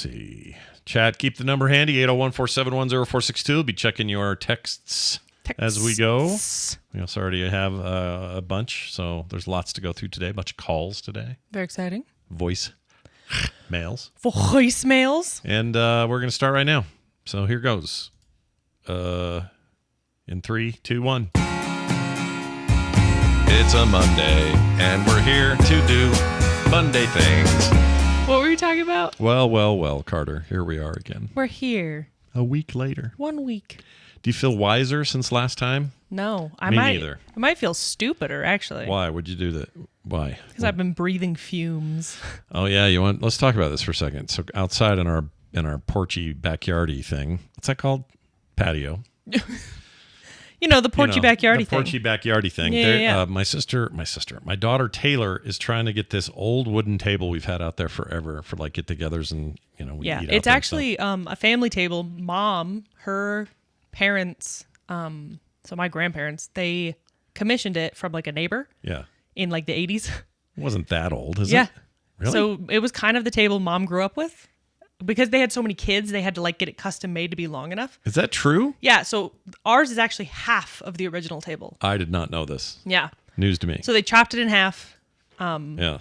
see. Chat, keep the number handy, 801-471-0462. We'll be checking your texts as we go. We also already have a bunch, so there's lots to go through today. A bunch of calls today. Very exciting. Voicemails. And we're going to start right now. So here goes. In 3, 2, 1. It's a Monday, and we're here to do Monday things. What were you talking about? Well, Carter. Here we are again. We're here. A week later. 1 week. Do you feel wiser since last time? No. Me neither. I might feel stupider, actually. Why? Would you do that? Why? Because I've been breathing fumes. Oh, yeah. Let's talk about this for a second. So outside in our porchy backyardy thing, what's that called? Patio. The porchy backyardy thing. The porchy backyardy thing. Yeah. My daughter Taylor is trying to get this old wooden table we've had out there forever for like get-togethers and we eat out it's there actually a family table. Mom, her parents, so my grandparents, they commissioned it from like a neighbor. Yeah. In like the 80s. It wasn't that old, is it? Yeah. Really? So it was kind of the table Mom grew up with. Because they had so many kids, they had to like get it custom made to be long enough. Is that true? Yeah, so ours is actually half of the original table. I did not know this. Yeah. News to me. So they chopped it in half. Yeah.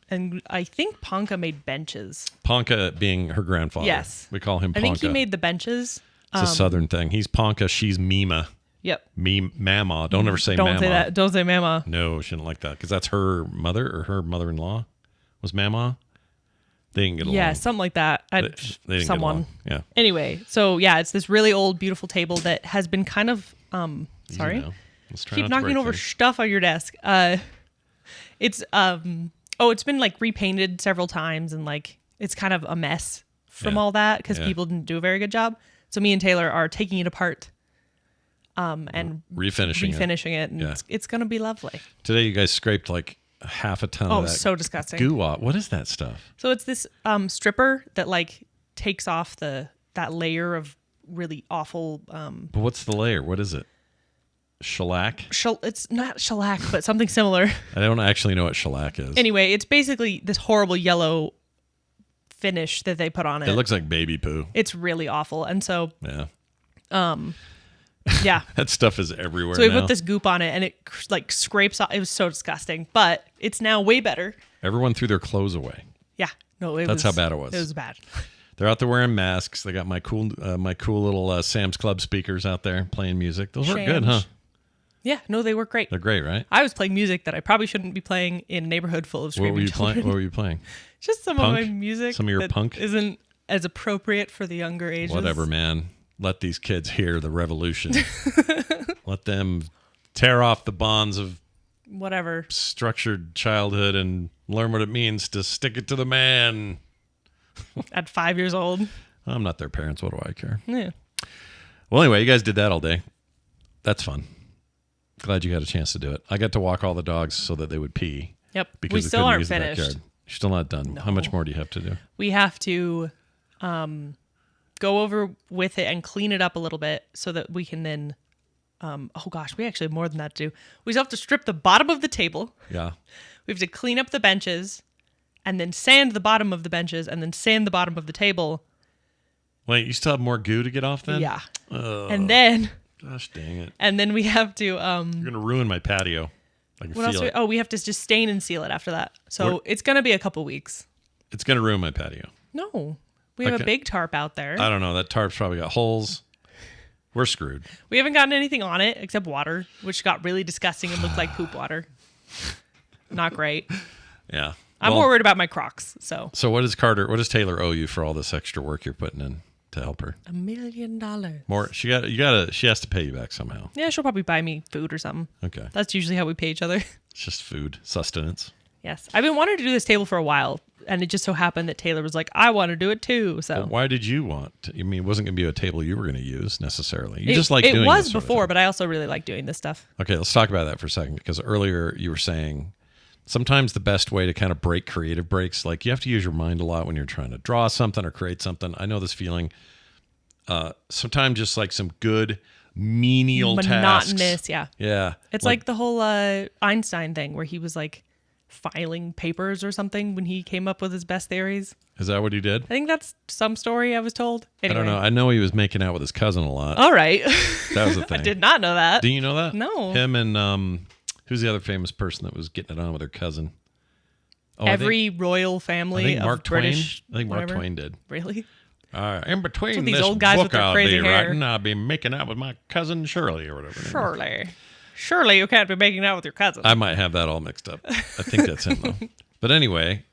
And I think Ponka made benches. Ponka being her grandfather. Yes. We call him Ponka. I think he made the benches. It's a southern thing. He's Ponka, she's Mima. Yep. Mama. Don't ever say Don't Mama. say that. Don't say Mama. No, she didn't like that because that's her mother or her mother-in-law was Mama. They didn't get along. Yeah, something like that. They didn't get along. Yeah. Anyway, so yeah, it's this really old, beautiful table that has been kind of sorry. Let's try Keep not to knocking break over things. stuff on your desk. It's it's been like repainted several times and like it's kind of a mess from all that because people didn't do a very good job. So me and Taylor are taking it apart and refinishing it and it's gonna be lovely. Today you guys scraped like half a ton of that so disgusting goo off. What is that stuff? So it's this stripper that like takes off that layer of really awful But what's the layer? What is it? Shellac? It's not shellac, but something similar. I don't actually know what shellac is. Anyway, it's basically this horrible yellow finish that they put on it. It looks like baby poo. It's really awful. And so yeah, that stuff is everywhere. So we now. put this goop on it, and it like scrapes off. It was so disgusting, but it's now way better. Everyone threw their clothes away. Yeah, no, that's how bad it was. It was bad. They're out there wearing masks. They got my cool little Sam's Club speakers out there playing music. Those work good, huh? Yeah, no, they work great. They're great, right? I was playing music that I probably shouldn't be playing in a neighborhood full of screaming children. What were you playing? Just some punk? of my music. Some of your that punk isn't as appropriate for the younger ages. Whatever, man. Let these kids hear the revolution. Let them tear off the bonds of whatever structured childhood and learn what it means to stick it to the man. At 5 years old. I'm not their parents. What do I care? Yeah. Well, anyway, you guys did that all day. That's fun. Glad you got a chance to do it. I got to walk all the dogs so that they would pee. Yep. Because we still aren't finished. You're still not done. No. How much more do you have to do? We have to go over with it and clean it up a little bit so that we can then we actually have more than that to do. We still have to strip the bottom of the table. Yeah. We have to clean up the benches and then sand the bottom of the benches and then sand the bottom of the table. Wait, you still have more goo to get off then? Yeah. And then gosh dang it. And then we have to you're going to ruin my patio. I can feel it. We have to just stain and seal it after that. So it's going to be a couple weeks. It's going to ruin my patio. No. We have a big tarp out there. I don't know. That tarp's probably got holes. We're screwed. We haven't gotten anything on it except water, which got really disgusting and looked like poop water. Not great. Yeah. I'm more worried about my Crocs. So what does Taylor owe you for all this extra work you're putting in to help her? $1 million. More. She has to pay you back somehow. Yeah, she'll probably buy me food or something. Okay. That's usually how we pay each other. It's just food, sustenance. Yes. I've been wanting to do this table for a while, and it just so happened that Taylor was like, I want to do it too. So why did you want to? I mean, it wasn't going to be a table you were going to use necessarily. You just like doing it. It was before, but I also really like doing this stuff. Okay, let's talk about that for a second, because earlier you were saying sometimes the best way to kind of break creative breaks, like you have to use your mind a lot when you're trying to draw something or create something. I know this feeling. Sometimes just like some good menial monotonous tasks. Yeah It's like the whole Einstein thing where he was like, filing papers or something when he came up with his best theories. Is that what he did? I think that's some story I was told. Anyway. I don't know. I know he was making out with his cousin a lot. All right. That was the thing. I did not know that. Do you know that? No. Him and who's the other famous person that was getting it on with her cousin? Oh, Every royal family of Mark British. Twain. I think whatever. Mark Twain did. Really? In between these this old guys book with their I'll crazy be hair. writing, I'll be making out with my cousin Shirley or whatever. Surely you can't be making out with your cousin. I might have that all mixed up. I think that's him though. But anyway,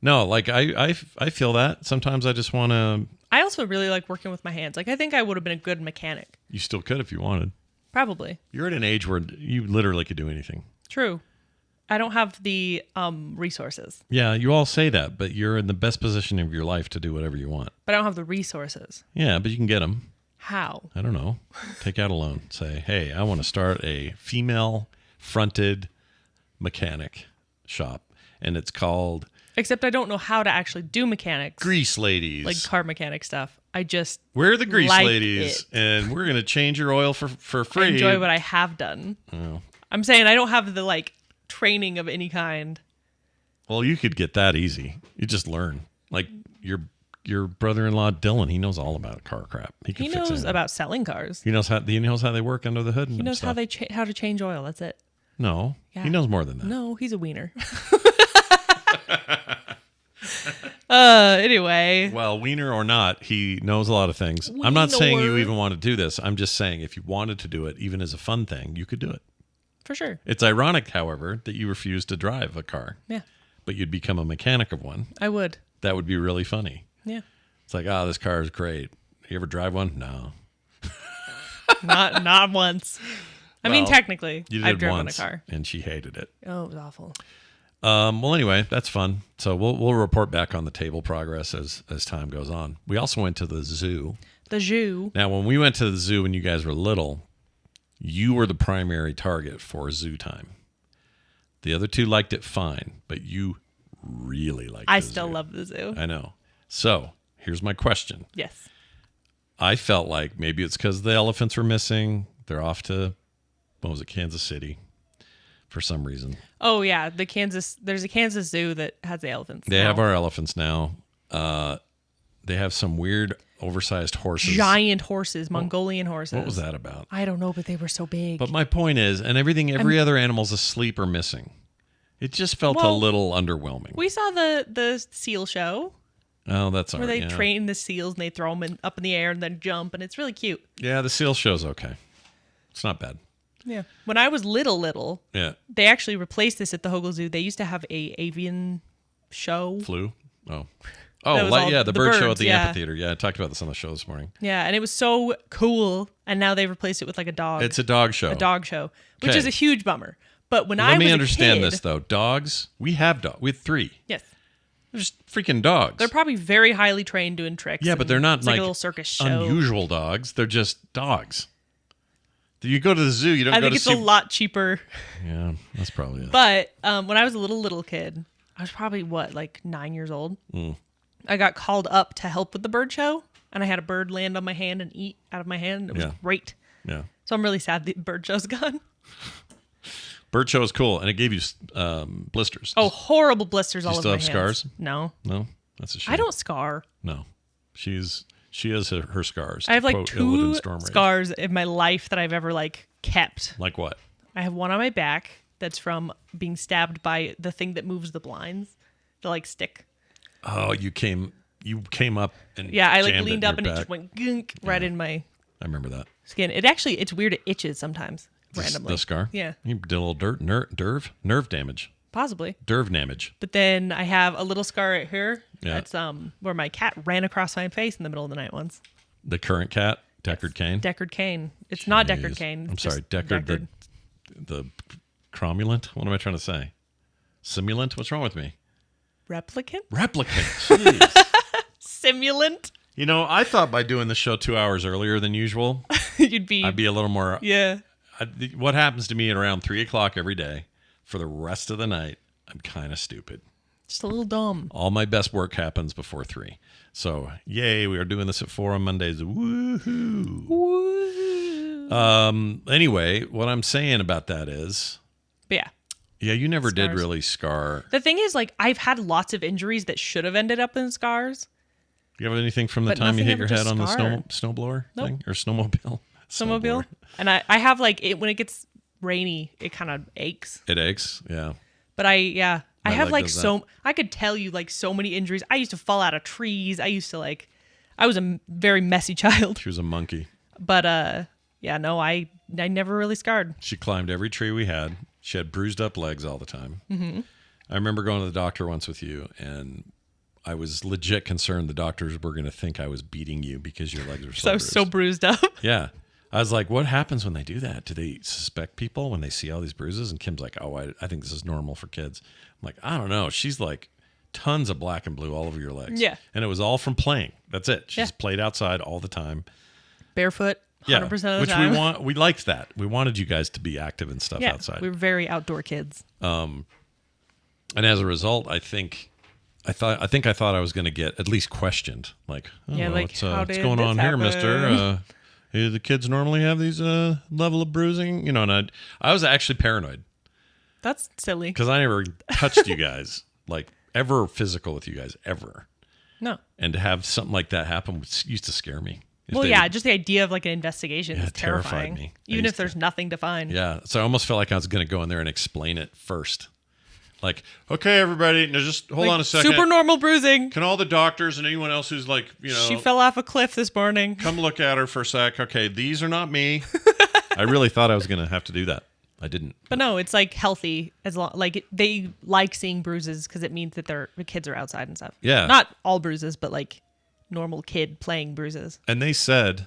no, like I feel that sometimes I just want to. I also really like working with my hands. Like I think I would have been a good mechanic. You still could if you wanted. Probably. You're at an age where you literally could do anything. True. I don't have the resources. Yeah, you all say that, but you're in the best position of your life to do whatever you want. But I don't have the resources. Yeah, but you can get them. How? I don't know. Take out a loan. Say, hey, I want to start a female-fronted mechanic shop, and it's called Except I don't know how to actually do mechanics. Grease Ladies. Like car mechanic stuff. We're the Grease like Ladies, it. and we're going to change your oil for free. I enjoy what I have done. Oh. I'm saying I don't have the training of any kind. Well, you could get that easy. You just learn. Like your brother-in-law Dylan, he knows all about car crap. He He fix knows anything. about selling cars. He knows how they work under the hood. And He knows stuff. how to change oil. That's it. No, Yeah. he knows more than that. No, he's a wiener. Anyway. Well, wiener or not, he knows a lot of things. I'm not saying you Wiener. even want to do this. I'm just saying if you wanted to do it, even as a fun thing, you could do it. For sure. It's ironic, however, that you refuse to drive a car. Yeah. But you'd become a mechanic of one. I would. That would be really funny. Yeah. It's like, this car is great. You ever drive one? No. Not once. I mean, Well, technically, You did I've driven once, a car. and she hated it. Oh, it was awful. Well, anyway, that's fun. So we'll report back on the table progress as time goes on. We also went to the zoo. The zoo. Now, when we went to the zoo when you guys were little, you were the primary target for zoo time. The other two liked it fine, but you really liked I the still zoo. love the zoo. I know. So here's my question. Yes. I felt like maybe it's because the elephants were missing. They're off to, Kansas City for some reason. Oh yeah, there's a Kansas zoo that has the elephants. They now. have our elephants now. They have some weird oversized horses. Giant horses, Mongolian horses. What was that about? I don't know, but they were so big. But my point is, and every other animal's asleep or missing. It just felt a little underwhelming. We saw the seal show Oh, that's all where right. they Yeah. train the seals and they throw them up in the air and then jump, and it's really cute. Yeah, the seal show's okay. It's not bad. Yeah. When I was little, Yeah. they actually replaced this at the Hogle Zoo. They used to have a avian show. Flu? Oh. That was all The the bird show at birds, the yeah. amphitheater. Yeah, I talked about this on the show this morning. Yeah, and it was so cool. And now they replaced it with a dog. It's a dog show. A dog show, which Okay. is a huge bummer. But when I Let was me a understand kid, this, though. Dogs, we have dogs. We have 3. Yes. They're just freaking dogs. They're probably very highly trained doing tricks. Yeah, but they're not it's like a little circus show. unusual dogs. They're just dogs. You go to the zoo, you don't I go think to it's see... a lot cheaper. Yeah, that's probably it. But when I was a little kid, I was probably 9 years old. I got called up to help with the bird show, and I had a bird land on my hand and eat out of my hand. It was Yeah. great. Yeah. So I'm really sad the bird show's gone. Bird show is cool, and it gave you blisters. Oh, horrible blisters all you over still my have hands. scars? No, No? That's a shame. I don't scar. No. She has her scars. I have to quote two Illidan Stormrage. scars in my life that I've ever kept. Like what? I have one on my back that's from being stabbed by the thing that moves the blinds, the stick. Oh, you came up and Yeah, I jammed leaned it up in and your it just back. went gunk right in my I remember that. skin. It's weird. It itches sometimes randomly. The scar? Yeah, You did a little nerve damage. possibly. Nerve damage. But then I have a little scar right here. Yeah. That's where my cat ran across my face in the middle of the night once. The current cat, Deckard Cain. Deckard Cain. It's not Deckard Jeez. Cain. I'm it's sorry, just Deckard. The cromulent. What am I trying to say? Simulant. What's wrong with me? Replicant? Replicant. Jeez. Simulant? You know, I thought by doing the show 2 hours earlier than usual, You'd be. I'd be a little more. Yeah. What happens to me at around 3 o'clock every day for the rest of the night? I'm kind of stupid. Just a little dumb. All my best work happens before 3. So, yay, we are doing this at 4 on Mondays. Woohoo. Woo. Anyway, what I'm saying about that is But yeah. Yeah, you never did Scars. really scar. The thing is, like, I've had lots of injuries that should have ended up in scars. Do you have anything from the But time you nothing hit your ever head just on the scarred. snowblower Nope. thing? Or snowmobile? Snowmobile. And I have, like, when it gets rainy, it kind of aches. It aches, yeah. But I My have, leg like, does that. I could tell you, like, so many injuries. I used to fall out of trees. I used to, like, I was a very messy child. She was a monkey. But, yeah, no, I never really scarred. She climbed every tree we had. She had bruised up legs all the time. Mm-hmm. I remember going to the doctor once with you, and I was legit concerned the doctors were going to think I was beating you because your legs were so bruised. So bruised up. Yeah. I was like, what happens when they do that? Do they suspect people when they see all these bruises? And Kim's like, oh, I think this is normal for kids. I'm like, I don't know. She's like tons of black and blue all over your legs. Yeah. And it was all from playing. That's it. She's Yeah. played outside all the time. Barefoot, 100% of the which time. we liked that. We wanted you guys to be active and stuff Yeah, outside. we were very outdoor kids. And as a result, I think I thought I was going to get at least questioned, like, oh, Yeah, like, how what's did going this on here, happen? Mister? Do the kids normally have these level of bruising? You know, and I was actually paranoid That's silly. because I never touched you guys, like ever physical with you guys ever, No. and to have something like that happen used to scare me. If Well, they- yeah, just the idea of like an investigation is it terrified terrifying. me. I Even used if there's nothing to find. Yeah, so I almost felt like I was going to go in there and explain it first. Like, okay, everybody, now just hold Like, on a second. super normal bruising. Can all the doctors and anyone else who's like, you know, She fell off a cliff this morning. come look at her for a sec. Okay, these are not me. I really thought I was going to have to do that. I didn't. But no, it's like healthy as long like they like seeing bruises because it means that the kids are outside and stuff. Yeah. Not all bruises, but like normal kid playing bruises. And they said,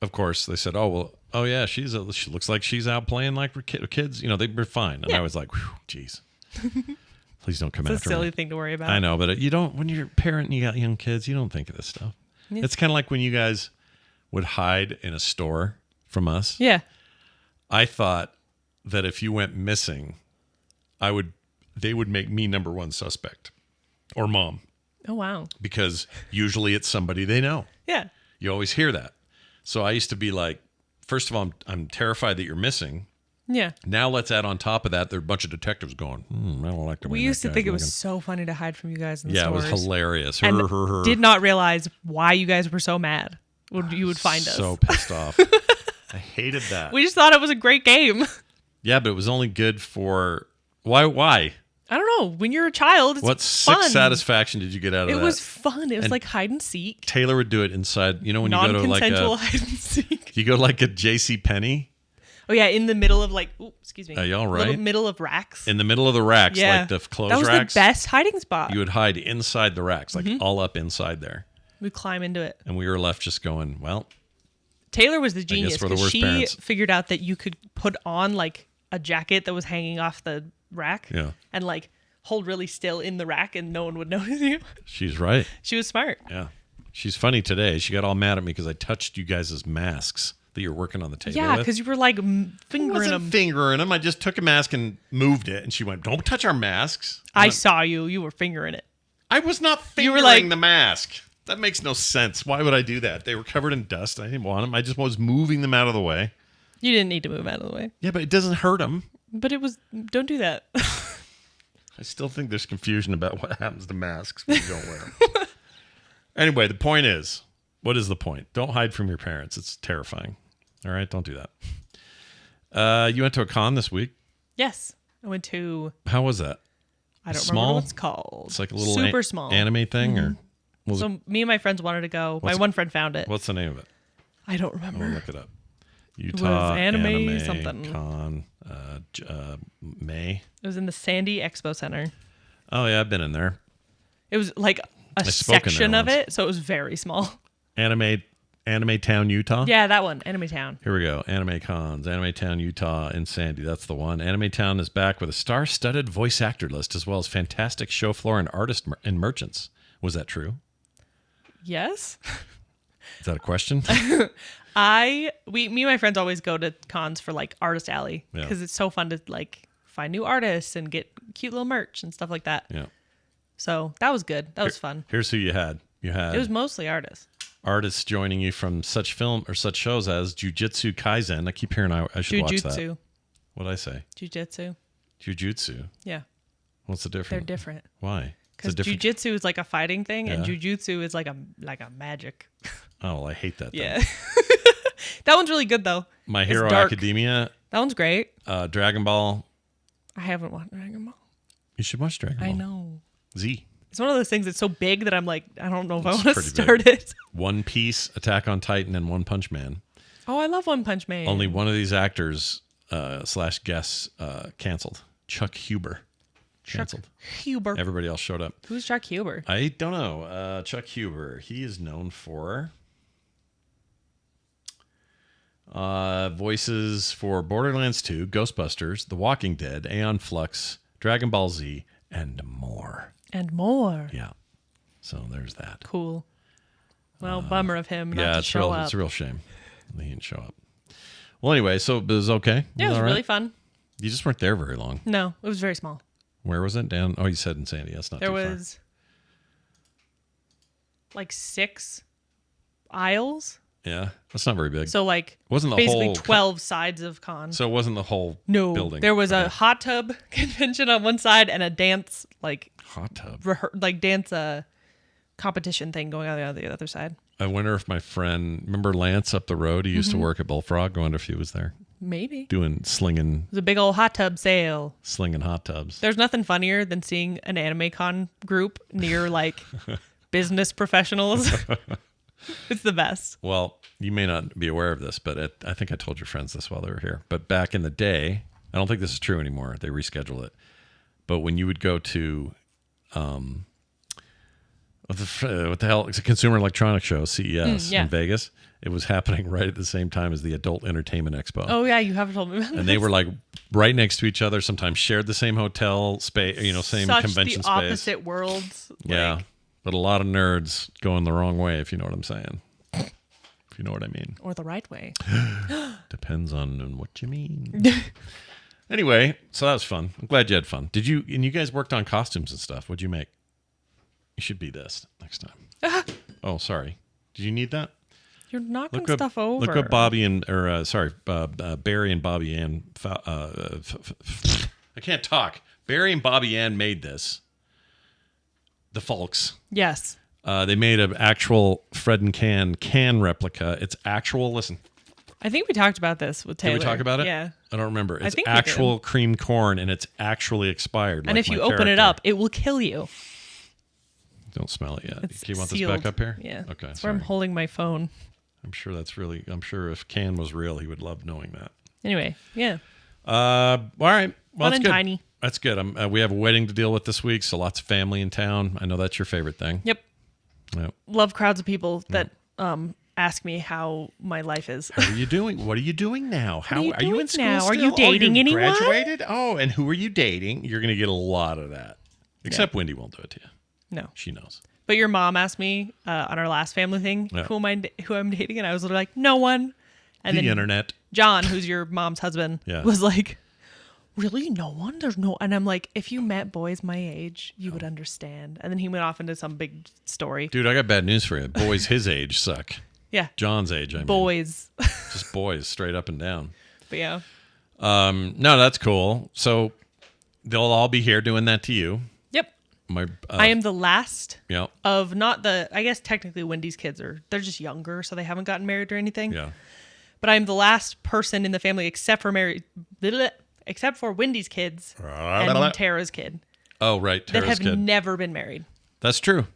of course, they said, oh, well, oh, yeah, she looks like she's out playing like with kids. You know, they were fine. And I was like, whew, geez. Please don't come It's a after silly me. thing to worry about. I know, but you don't, when you're a parent and you got young kids, you don't think of this stuff. Yeah. It's kind of like when you guys would hide in a store from us. Yeah. I thought that if you went missing, they would make me number one suspect or mom, Oh wow. because usually it's somebody they know. Yeah. You always hear that. So I used to be like, first of all, I'm terrified that you're missing. Yeah. Now let's add on top of that, there are a bunch of detectives going, I don't like the way We that used to guy's think it was looking. so funny to hide from you guys in the Yeah, it stores. was hilarious. And Her. did not realize why you guys were so mad when you would find us. So pissed off. I hated that. We just thought it was a great game. Yeah, but it was only good for why? I don't know. When you're a child, it's What fun. sick satisfaction did you get out of It that? was fun. It was And like hide and seek. Taylor would do it inside. You know when you go to like Non-consensual a hide and seek. you go to like a J.C. Penney Oh yeah, in the middle of like, excuse me. Are you all right? Middle of racks. in the middle of the racks, Yeah. like the clothes that was racks. the best hiding spot. You would hide inside the racks, like all up inside there, We'd climb into it. and we were left just going, well, Taylor was the genius we're the because worst she parents. figured out that you could put on like a jacket that was hanging off the rack Yeah. and like hold really still in the rack and no one would notice you. she's right. She was smart. Yeah, she's funny today. She got all mad at me because I touched you guys' masks that you're working on the table Yeah, with. because you were like I fingering wasn't them. fingering them. I just took a mask and moved it, and she went, "Don't touch our masks." I saw you. You were fingering it. I was not You were fingering like- the mask. That makes no sense. Why would I do that? They were covered in dust. I didn't want them. I just was moving them out of the way. You didn't need to move out of the way. Yeah, but it doesn't hurt them. But it was, don't do that. I still think there's confusion about what happens to masks when you don't wear them. Anyway, the point is, what is the point? Don't hide from your parents. It's terrifying. All right, don't do that. You went to a con this week. Yes. I went to, How was that? I don't Small? remember what it's called. It's like a little super small. anime thing, or was it- So me and my friends wanted to go. My What's- one friend found it. what's the name of it? I don't I'm remember. gonna look it up. Utah anime something. con May. It was in the Sandy Expo Center. Oh yeah, I've been in there. It was like a spoke in there section of once. it, so it was very small. Anime Town, Utah. Yeah, that one, Anime Town. Here we go. Anime Cons, Anime Town, Utah, in Sandy. That's the one. Anime Town is back with a star-studded voice actor list, as well as fantastic show floor and artist and merchants. Was that true? Yes. Is that a question? Me and my friends always go to cons for like Artist Alley Yeah. because it's so fun to like find new artists and get cute little merch and stuff like that. Yeah. So that was good. That was fun. Here's who you had. You had It was mostly artists. artists joining you from such film or such shows as Jujutsu Kaisen. I keep hearing I should watch that. Jujutsu. What'd I say? Jujutsu. Jujutsu. Yeah. What's the difference? They're different. Why? Because jujitsu is like a fighting thing, and jujutsu is like a magic. Oh, well, I hate that. Yeah. That one's really good though. My Hero Academia. That one's great. Dragon Ball. I haven't watched Dragon Ball. You should watch Dragon Ball. I know. Z. It's one of those things that's so big that I'm like, I don't know if I want to start it. One Piece, Attack on Titan, and One Punch Man. Oh, I love One Punch Man. Only one of these actors / guests canceled. Chuck Huber. Canceled. Huber. Everybody else showed up. Who's Chuck Huber? I don't know. Chuck Huber. He is known for voices for Borderlands 2, Ghostbusters, The Walking Dead, Aeon Flux, Dragon Ball Z, and more. And more. Yeah. So there's that. Cool. Well, bummer of him not to show up. It's a real shame that he didn't show up. Well, anyway, so it was okay. Yeah, it was really fun. You just weren't there very long. No, it was very small. Where was it? Down? Oh, you said in Sandy. That's not too far. There was like 6 aisles. Yeah, that's not very big. So like wasn't the basically whole 12 sides of con. So it wasn't the whole building. There was a hot tub convention on one side and a dance hot tub dance competition thing going on the other side. I wonder if my friend, remember Lance up the road? He used to work at Bullfrog. I wonder if he was there. Maybe. Slinging. It was a big old hot tub sale. Slinging hot tubs. There's nothing funnier than seeing an anime con group near like business professionals. It's the best. Well, you may not be aware of this, but I think I told your friends this while they were here. But back in the day, I don't think this is true anymore. They reschedule it. But when you would go to, what the hell? It's a Consumer Electronics Show, CES, in Vegas. It was happening right at the same time as the Adult Entertainment Expo. Oh, yeah, you haven't told me about this. And they were like right next to each other, sometimes shared the same hotel space, same convention space. Such the opposite worlds. Yeah. But a lot of nerds going the wrong way, if you know what I'm saying. If you know what I mean. Or the right way. Depends on what you mean. Anyway, so that was fun. I'm glad you had fun. And you guys worked on costumes and stuff. What'd you make? You should be this next time. Oh, sorry. Did you need that? You're knocking stuff over. Look what Barry and Bobby Ann. I can't talk. Barry and Bobby Ann made this. The Folks. Yes. They made an actual Fred and can replica. It's actual. Listen. I think we talked about this with Taylor. Did we talk about it? Yeah. I don't remember. It's actual creamed corn, and it's actually expired. And if you open it up, it will kill you. Don't smell it yet. It's Do you want sealed. this back up here? Yeah. Okay. That's where I'm holding my phone. I'm sure if Can was real, he would love knowing that. Anyway, yeah. All right. Well, Fun and good. tiny. That's good. We have a wedding to deal with this week, so lots of family in town. I know that's your favorite thing. Yep. Yep. Love crowds of people that ask me how my life is. How are you doing? What are you doing now? How are you in school now? still? Are you dating anyone? Graduated? Oh, and who are you dating? You're going to get a lot of that. Except Wendy won't do it to you. No. She knows. But your mom asked me on our last family thing, who I'm dating, and I was literally like, no one. And the then internet. John, who's your mom's husband, was like, really? No one? There's no... And I'm like, if you met boys my age, you would understand. And then he went off into some big story. Dude, I got bad news for you. Boys his age suck. Yeah. John's age, I mean. Boys. Just boys, straight up and down. But yeah. No, that's cool. So they'll all be here doing that to you. Yep. I am the last of not the... I guess technically Wendy's kids they're just younger, so they haven't gotten married or anything. Yeah. But I'm the last person in the family except for Wendy's kids and Tara's kid. Oh, right. Tara's that have never been married. That's true.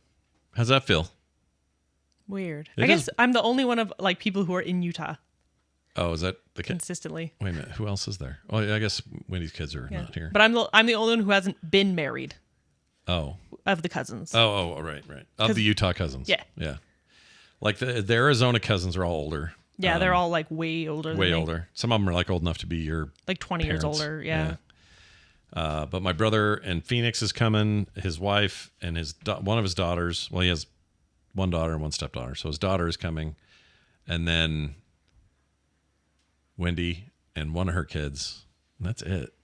How's that feel? Weird. I guess I'm the only one of like people who are in Utah. Oh, is that the kid? Consistently. Wait a minute. Who else is there? Well, I guess Wendy's kids are not here. But I'm the only one who hasn't been married. Oh. Of the cousins. Oh, right. Of the Utah cousins. Yeah. Yeah. Like the Arizona cousins are all older. Yeah, they're all like way older. Way older. Some of them are like old enough to be your like 20 parents. years older. Yeah. But my brother in Phoenix is coming. His wife and one of his daughters. Well, he has one daughter and one stepdaughter. So his daughter is coming, and then Wendy and one of her kids. And that's it.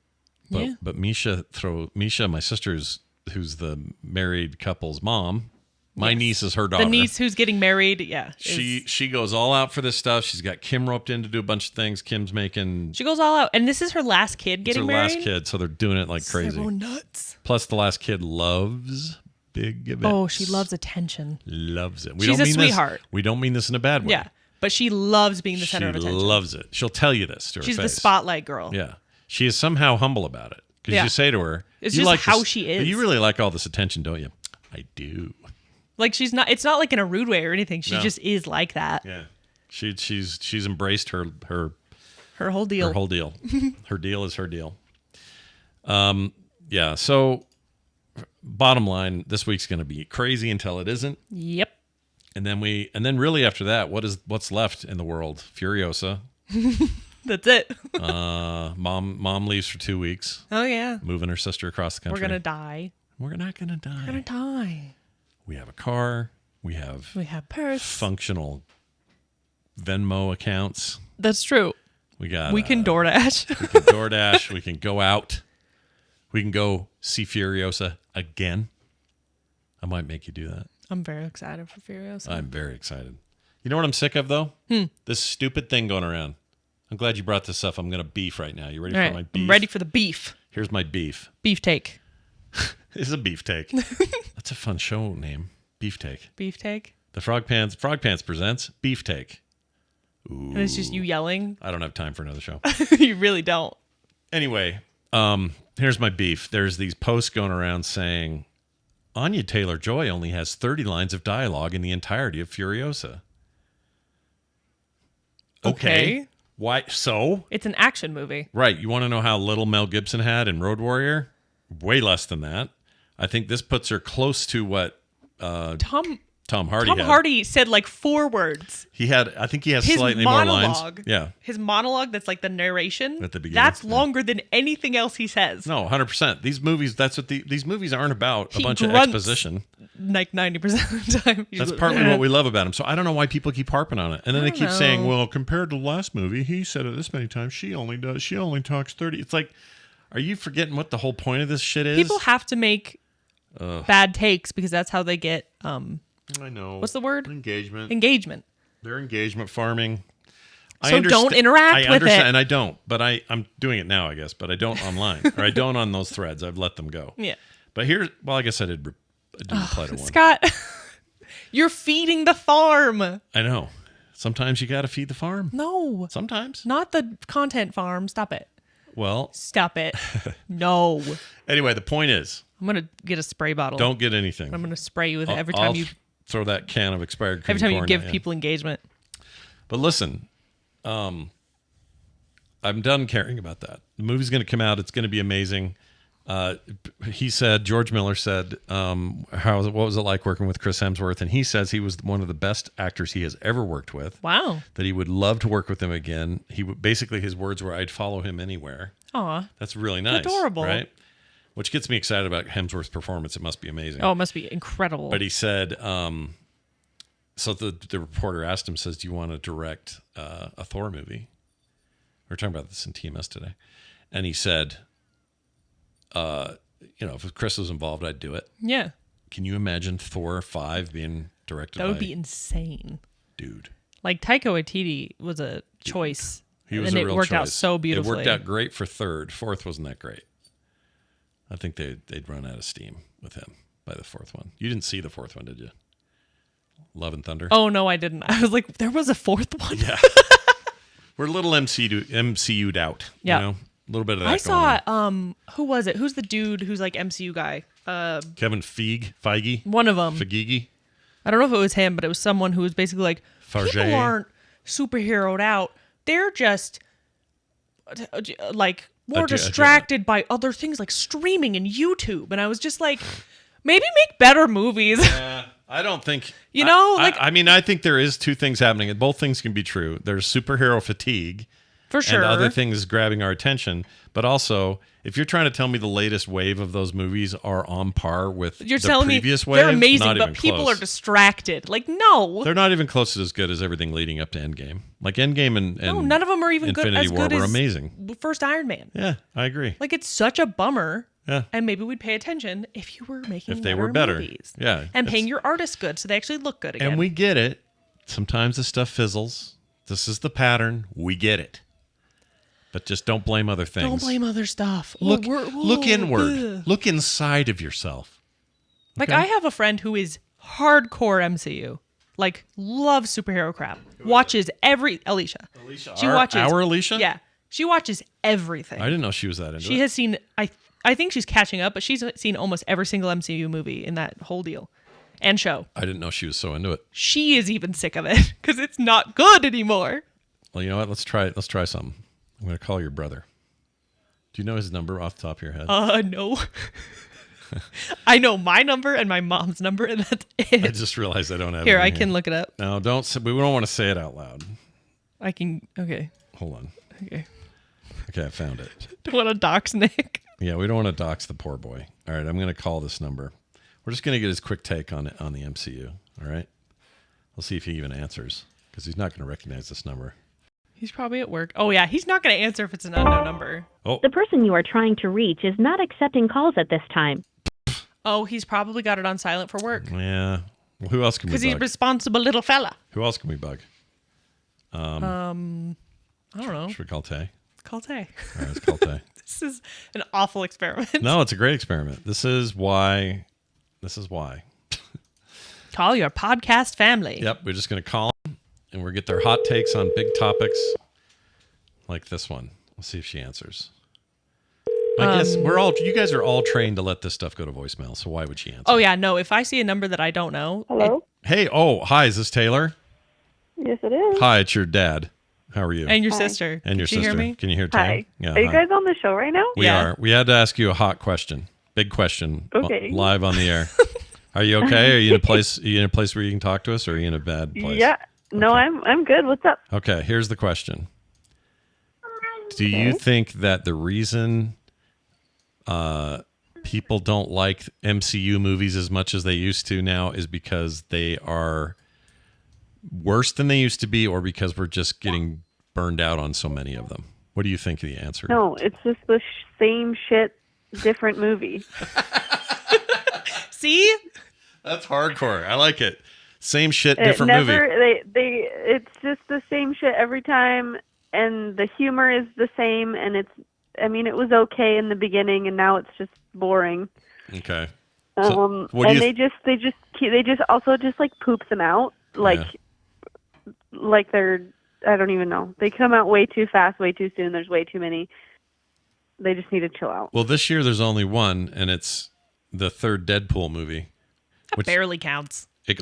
But Misha, my sister's, who's the married couple's mom. My niece is her daughter. The niece who's getting married, yeah. She goes all out for this stuff. She's got Kim roped in to do a bunch of things. Kim's making... She goes all out. And this is her last kid getting married? It's her last kid, so they're doing it like crazy. So nuts. Plus, the last kid loves big events. Oh, she loves attention. Loves it. She's a sweetheart. We don't mean this in a bad way. Yeah, but she loves being the center of attention. She loves it. She'll tell you this to her face. She's the spotlight girl. Yeah. She is somehow humble about it. Because you say to her... It's you just like how she is. You really like all this attention, don't you? I do. Like she's not. It's not like in a rude way or anything. She just is like that. Yeah, she's embraced her whole deal. Her whole deal. Her deal is her deal. Yeah. So, bottom line, this week's going to be crazy until it isn't. Yep. And then really after that, what's left in the world? Furiosa. That's it. Mom leaves for 2 weeks. Oh yeah. Moving her sister across the country. We're gonna die. We're not gonna die. We're gonna die. We have a car. We have purse. Functional Venmo accounts. That's true. We can DoorDash. We can DoorDash. We can go out. We can go see Furiosa again. I might make you do that. I'm very excited for Furiosa. I'm very excited. You know what I'm sick of, though? This stupid thing going around. I'm glad you brought this up. I'm going to beef right now. You ready for my beef? I'm ready for the beef. Here's my beef. Beef take. This is a beef take. That's a fun show name. Beef take. Beef take? The Frog Pants presents Beef Take. Ooh. And it's just you yelling? I don't have time for another show. You really don't. Anyway, here's my beef. There's these posts going around saying Anya Taylor-Joy only has 30 lines of dialogue in the entirety of Furiosa. Okay. Why? So? It's an action movie. Right. You want to know how little Mel Gibson had in Road Warrior? Way less than that. I think this puts her close to what Tom Hardy had. Tom Hardy said like 4 words. I think he has slightly more lines. Yeah. His monologue that's like the narration. At the beginning. That's longer than anything else he says. No, 100%. These movies, these movies aren't about a bunch of exposition. Like 90% of the time. That's partly what we love about him. So I don't know why people keep harping on it. And then they keep saying, well, compared to the last movie, he said it this many times. She only talks 30. It's like, are you forgetting what the whole point of this shit is? People have to make bad takes because that's how they get I know. What's the word? Engagement. They're engagement farming. So don't interact with it. And I don't, but I'm doing it now, I guess. But I don't online, or I don't on those threads. I've let them go. Yeah. But I guess I did reply to one. Scott, you're feeding the farm. I know. Sometimes you got to feed the farm. No. Sometimes. Not the content farm. Stop it. Well. Stop it. No. Anyway, the point is. I'm going to get a spray bottle. Don't get anything. I'm going to spray you with it every time you throw that can of expired cream every time corn you give people engagement. But listen, I'm done caring about that. The movie's going to come out. It's going to be amazing. George Miller said, what was it like working with Chris Hemsworth? And he says he was one of the best actors he has ever worked with. Wow. That he would love to work with him again. Basically his words were, I'd follow him anywhere. Aw. That's really nice. Adorable. Right? Which gets me excited about Hemsworth's performance. It must be amazing. Oh, it must be incredible. But he said, so the reporter asked him, says, do you want to direct a Thor movie? We were talking about this in TMS today. And he said, if Chris was involved, I'd do it. Yeah. Can you imagine Thor 5 being directed by... That would be insane. Dude. Like, Taika Waititi was a choice. He was a real choice. And it worked out so beautifully. It worked out great for third. Fourth wasn't that great. I think they'd run out of steam with him by the fourth one. You didn't see the fourth one, did you? Love and Thunder? Oh, no, I didn't. I was like, there was a fourth one? Yeah. We're a little MCU'd out. Yeah. You know? A little bit of that I saw, who was it? Who's the dude who's like MCU guy? Kevin Feige? One of them. Feige? I don't know if it was him, but it was someone who was basically like, Farge. People aren't superheroed out. They're just like more distracted by other things like streaming and YouTube. And I was just like, maybe make better movies. I don't think... I think there is two things happening. Both things can be true. There's superhero fatigue. For sure. And other things grabbing our attention. But also, if you're trying to tell me the latest wave of those movies are on par with the previous wave, they're amazing, not but even people close. are distracted. Like, no. They're not even close to as good as everything leading up to Endgame. Like, Endgame and no, none of them are even Infinity good, War as good were as amazing. First Iron Man. Yeah, I agree. Like, it's such a bummer Yeah. And maybe we'd pay attention if you were making If they were better. movies. Yeah. And paying your artists good so they actually look good again. And we get it. Sometimes the stuff fizzles. This is the pattern. We get it. But just don't blame other things. Don't blame other stuff. Look inward. Ugh. Look inside of yourself. Like, Okay? I have a friend who is hardcore MCU. Like, loves superhero crap. Watches every... Alicia. She watches... Our Alicia? Yeah. She watches everything. I didn't know she was that into She it. has seen... I think she's catching up, but she's seen almost every single MCU movie in that whole deal. And show. I didn't know she was so into it. She is even sick of it because it's not good anymore. Well, you know what? Let's try something. I'm going to call your brother. Do you know his number off the top of your head? No. I know my number and my mom's number, and that's it. I just realized I don't have Here, it. I can look it up. No, we don't want to say it out loud. I can. Okay. Hold on. Okay. Okay, I found it. Don't want to dox Nick. Yeah, we don't want to dox the poor boy. All right, I'm going to call this number. We're just going to get his quick take on it on the MCU. All right. We'll see if he even answers because he's not going to recognize this number. He's probably at work. Oh, yeah. He's not going to answer if it's an unknown number. Oh, The person you are trying to reach is not accepting calls at this time. Oh, he's probably got it on silent for work. yeah. Well, who else can we Because he's a bug? responsible little fella. Who else can we bug? I don't know. Should we call Tay? Call Tay. All right, let's call Tay. This is an awful experiment. No, it's a great experiment. This is why. Call your podcast family. Yep, we're just going to call them and we'll get their hot takes on big topics like this one. We'll see if she answers. I guess you guys are all trained to let this stuff go to voicemail, so why would she answer? Oh, yeah. No, if I see a number that I don't know. Hello? Hi, is this Taylor? Yes, it is. Hi, it's your dad. How are you? And your Hi. sister. And your Can you sister. hear me? Can you hear Tay? Hi. Yeah, Are you hi. guys on the show right now? We Yeah. are. We had to ask you a hot question. Big question. Okay. Live on the air. Are you okay? Are you in a place where you can talk to us, or are you in a bad place? Yeah. No, Okay. I'm good. What's up? Okay, here's the question. Do you think that the reason people don't like MCU movies as much as they used to now is because they are worse than they used to be, or because we're just getting burned out on so many of them? What do you think the answer? No, it's just the same shit, different movie. See? That's hardcore. I like it. Same shit, different movie. It's just the same shit every time, and the humor is the same, and it was okay in the beginning, and now it's just boring. Okay. So, what do And you they just also just like poop them out, like they're, I don't even know. They come out way too fast, way too soon. There's way too many. They just need to chill out. Well, this year there's only one, and it's the third Deadpool movie. That barely counts. It's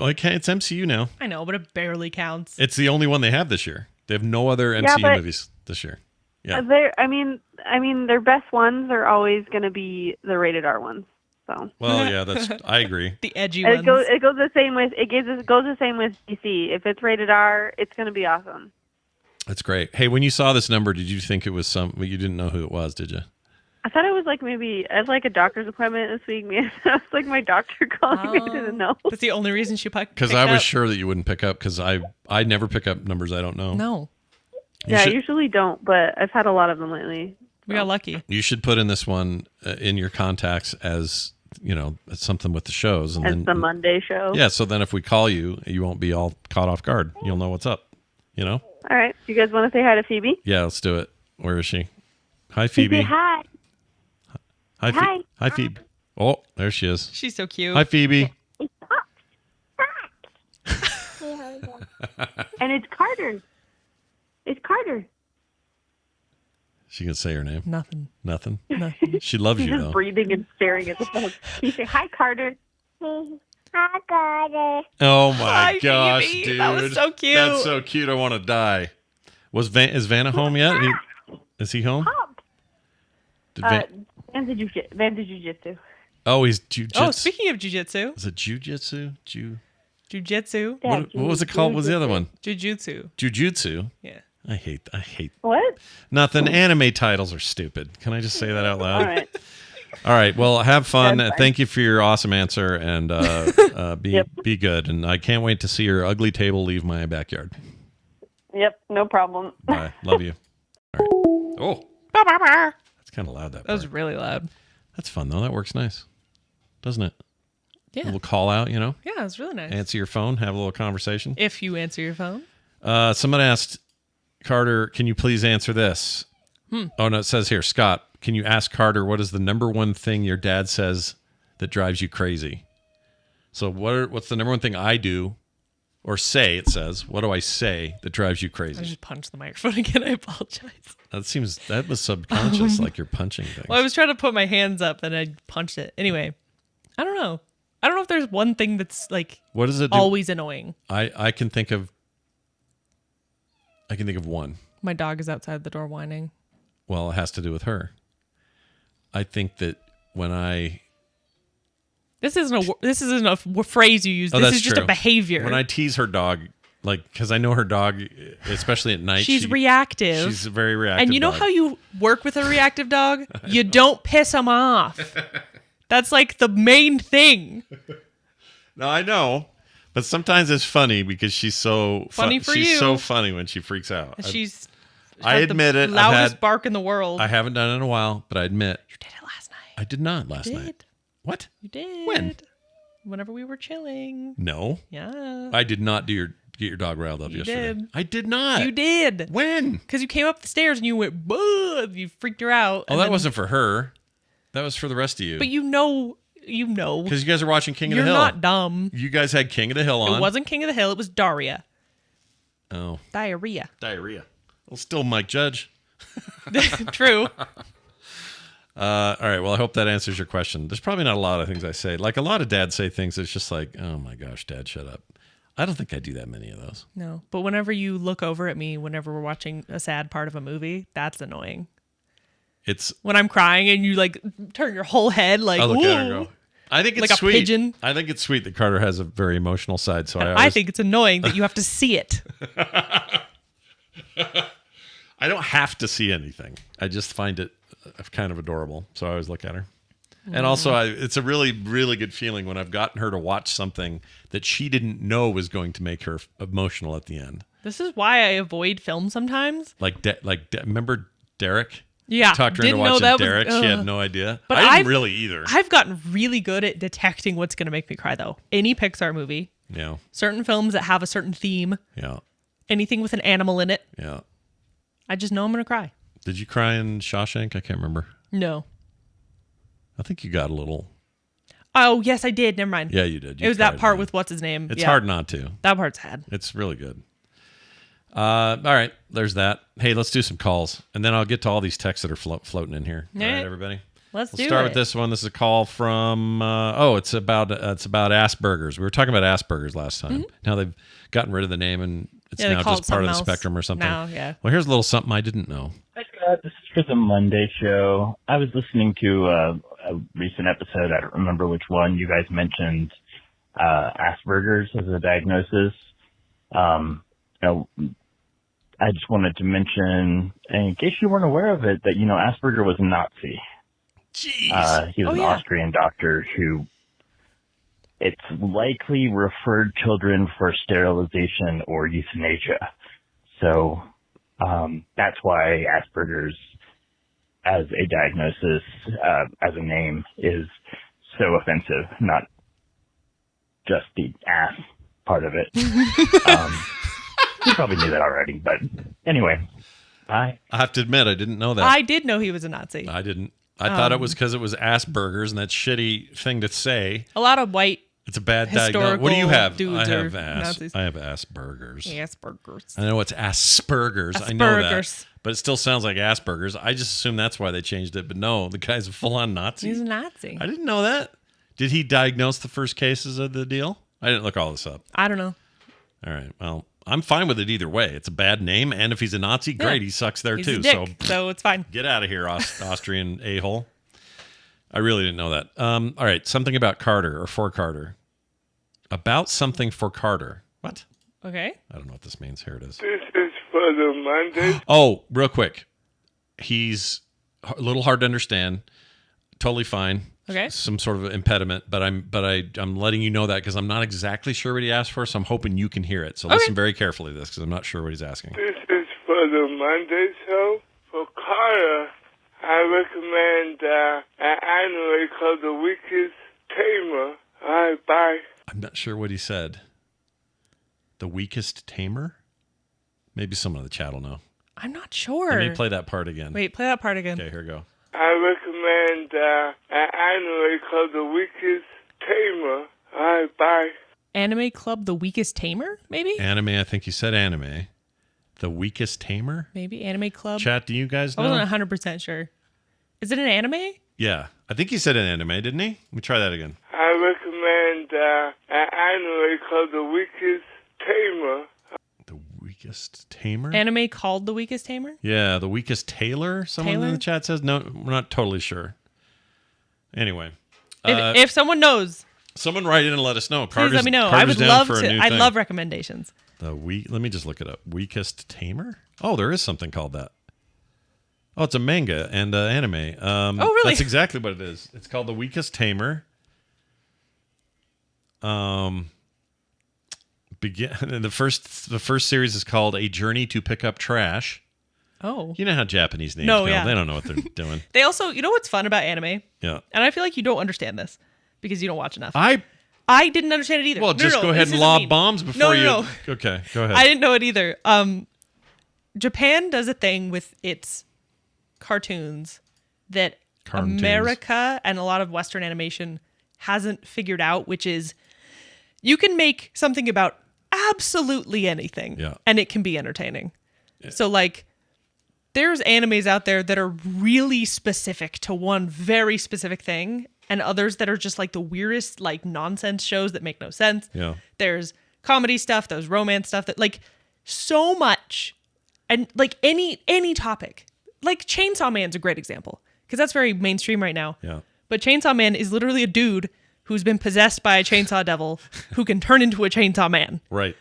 MCU now. I know, but it barely counts. It's the only one they have this year. They have no other MCU movies this year. Yeah. Their best ones are always going to be the rated R ones. So. Well, yeah, I agree. The edgy It ones. goes the same with DC. If it's rated R, it's going to be awesome. That's great. Hey, when you saw this number, did you think it was you didn't know who it was, did you? I thought it was like maybe I had like a doctor's appointment this week. It was like my doctor calling me. I didn't know. That's the only reason she picked Because I was up. sure that you wouldn't pick up, because I never pick up numbers I don't know. No. I usually don't, but I've had a lot of them lately. We got lucky. You should put in this one in your contacts as, something with the shows. And It's then the Monday show. Yeah, so then if we call you, you won't be all caught off guard. You'll know what's up, All right. You guys want to say hi to Phoebe? Yeah, let's do it. Where is she? Hi, Phoebe. Hi. Hi, Hi. Hi, Phoebe. Oh, there she is. She's so cute. Hi, Phoebe. And it's Carter. It's Carter. She can say her name. Nothing. Nothing. Nothing. She loves He's you, just though. breathing and staring at the phone. He say, "Hi, Carter." Hi, Carter. Oh my Hi, gosh, Phoebe. dude. That was so cute. That's so cute. I want to die. Is Vanna home yet? Is he home? Did Van's a jujitsu. Oh, he's jujitsu. Oh, speaking of jujitsu. Is it jujitsu? Jujitsu. What was it called? What was the other one? Jujutsu. Jujutsu. Yeah. I hate What? nothing. Anime titles are stupid. Can I just say that out loud? All right. All right. Well, have fun. That's fine. Thank you for your awesome answer, and be good. And I can't wait to see your ugly table leave my backyard. Yep. No problem. Bye. Love you. All right. Oh, that's kind of loud. That That was part. really loud. That's fun, though. That works nice. Doesn't it? Yeah. A little call out, Yeah, it's really nice. Answer your phone, have a little conversation. If you answer your phone. Someone asked, Carter, can you please answer this? Oh, no, it says here, Scott, can you ask Carter what is the number one thing your dad says that drives you crazy? So what's the number one thing I do or say, it says. What do I say that drives you crazy? I just punched the microphone again. I apologize. That was subconscious, like you're punching things. Well, I was trying to put my hands up and I punched it. Anyway, I don't know. I don't know if there's one thing that's like what does it do? Always annoying. I can think of one. My dog is outside the door whining. Well, it has to do with her. I think that when This isn't a phrase you use. This is just true. a behavior. When I tease her dog, like, because I know her dog, especially at night, she's reactive. She's a very reactive. And you know dog. how you work with a reactive dog? You don't piss them off. That's like the main thing. No, I know, but sometimes it's funny because she's so funny for she's you. so funny when she freaks out. I admit the it. Loudest bark in the world. I haven't done it in a while, but I admit you did it last night. I did not last night. What? You did. When? Whenever we were chilling. No. Yeah. I did not get your dog riled up yesterday. Did. I did not. You did. When? Because you came up the stairs and you went, "Boo!" You freaked her out. Oh, that wasn't for her. That was for the rest of you. But you know. Because you guys are watching King of the You're Hill. not dumb. You guys had King of the Hill on. It wasn't King of the Hill. It was Daria. Oh. Diarrhea. Well, still Mike Judge. True. All right. Well, I hope that answers your question. There's probably not a lot of things I say. Like a lot of dads say things that's just like, oh my gosh, Dad, shut up. I don't think I do that many of those. No. But whenever you look over at me, whenever we're watching a sad part of a movie, that's annoying. It's when I'm crying and you like turn your whole head like, I look ooh, at her and go. I think it's like sweet. A pigeon. I think it's sweet that Carter has a very emotional side. So I think it's annoying that you have to see it. I don't have to see anything. I just find it kind of adorable. So I always look at her. And also, it's a really, really good feeling when I've gotten her to watch something that she didn't know was going to make her emotional at the end. This is why I avoid film sometimes. Remember Derek? Yeah. Talked her into watching Derek. She had no idea. But I didn't really either. I've gotten really good at detecting what's going to make me cry, though. Any Pixar movie. Yeah. Certain films that have a certain theme. Yeah. Anything with an animal in it. Yeah. I just know I'm going to cry. Did you cry in Shawshank? I can't remember. No. I think you got a little. Oh, yes, I did. Never mind. Yeah, you did. It was that part with what's his name. It's hard not to. That part's sad. It's really good. All right, there's that. Hey, let's do some calls, and then I'll get to all these texts that are floating in here. All right, everybody. We'll start with this one. This is a call from. It's about Asbergers. We were talking about Asbergers last time. Mm-hmm. Now they've gotten rid of the name, and it's now just part of the spectrum or something. Now, yeah. Well, here's a little something I didn't know. Hi, Scott. This is for the Monday show. I was listening to a recent episode. I don't remember which one. You guys mentioned Asperger's as a diagnosis. I just wanted to mention, in case you weren't aware of it, that, Asperger was a Nazi. Jeez. He was an Austrian doctor who it's likely referred children for sterilization or euthanasia. So that's why Asperger's as a diagnosis, as a name, is so offensive, not just the ass part of it. You probably knew that already, but anyway, bye. I have to admit, I didn't know that. I did know he was a Nazi. I didn't. I thought it was because it was Asperger's and that shitty thing to say. A lot of white. It's a bad diagnosis. What do you have? Dudes I have Nazis. I have Asperger's. Asperger's. I know it's Asperger's. I know that. But it still sounds like Asperger's. I just assume that's why they changed it. But no, the guy's a full-on Nazi. He's a Nazi. I didn't know that. Did he diagnose the first cases of the deal? I didn't look all this up. I don't know. All right. Well, I'm fine with it either way. It's a bad name, and if he's a Nazi, great. He sucks there too. A dick, so it's fine. Get out of here, Austrian a-hole. I really didn't know that. All right. Something about Carter or for Carter. About something for Carter. What? Okay. I don't know what this means. Here it is. This is for the Monday. Oh, real quick. He's a little hard to understand. Totally fine. Okay. Some sort of impediment, but I'm letting you know that because I'm not exactly sure what he asked for, so I'm hoping you can hear it. So listen very carefully to this because I'm not sure what he's asking. This is for the Monday show. For Carter, I recommend an anime called The Weakest Tamer. All right, bye. I'm not sure what he said. The Weakest Tamer? Maybe someone in the chat will know. I'm not sure. Let me play that part again. Wait, play that part again. Okay, here we go. I recommend an anime called The Weakest Tamer. All right, bye. Anime Club The Weakest Tamer, maybe? Anime, I think you said anime. The Weakest Tamer? Maybe Anime Club. Chat, do you guys I know? wasn't 100% sure. Is it an anime? Yeah. I think he said an anime, didn't he? Let me try that again. I recommend an anime called The Weakest Tamer. The Weakest Tamer? Anime called The Weakest Tamer? Yeah, The Weakest Tailor, someone in Tailor? the chat says. No, we're not totally sure. Anyway. If someone knows, Someone write in and let us know. please let me know. I Carter's would down love for a to. new I thing. love recommendations. Let me just look it up. Weakest Tamer? Oh, there is something called that. Oh, it's a manga and anime. Really? That's exactly what it is. It's called The Weakest Tamer. The first series is called A Journey to Pick Up Trash. Oh. You know how Japanese names No, go. yeah. They don't know what they're doing. They also, you know what's fun about anime? Yeah. And I feel like you don't understand this because you don't watch enough. I I didn't understand it either. Well, No, just no, go this ahead and isn't lob mean. bombs before No. Okay, go ahead. I didn't know it either. Japan does a thing with its cartoons that Cartoons. America and a lot of Western animation hasn't figured out, which is you can make something about absolutely anything and it can be entertaining. Yeah. So like there's animes out there that are really specific to one very specific thing and others that are just like the weirdest like nonsense shows that make no sense. Yeah. There's comedy stuff, there's romance stuff that like so much and like any topic. Like Chainsaw Man's a great example because that's very mainstream right now. Yeah. But Chainsaw Man is literally a dude who's been possessed by a chainsaw devil who can turn into a chainsaw man. Right.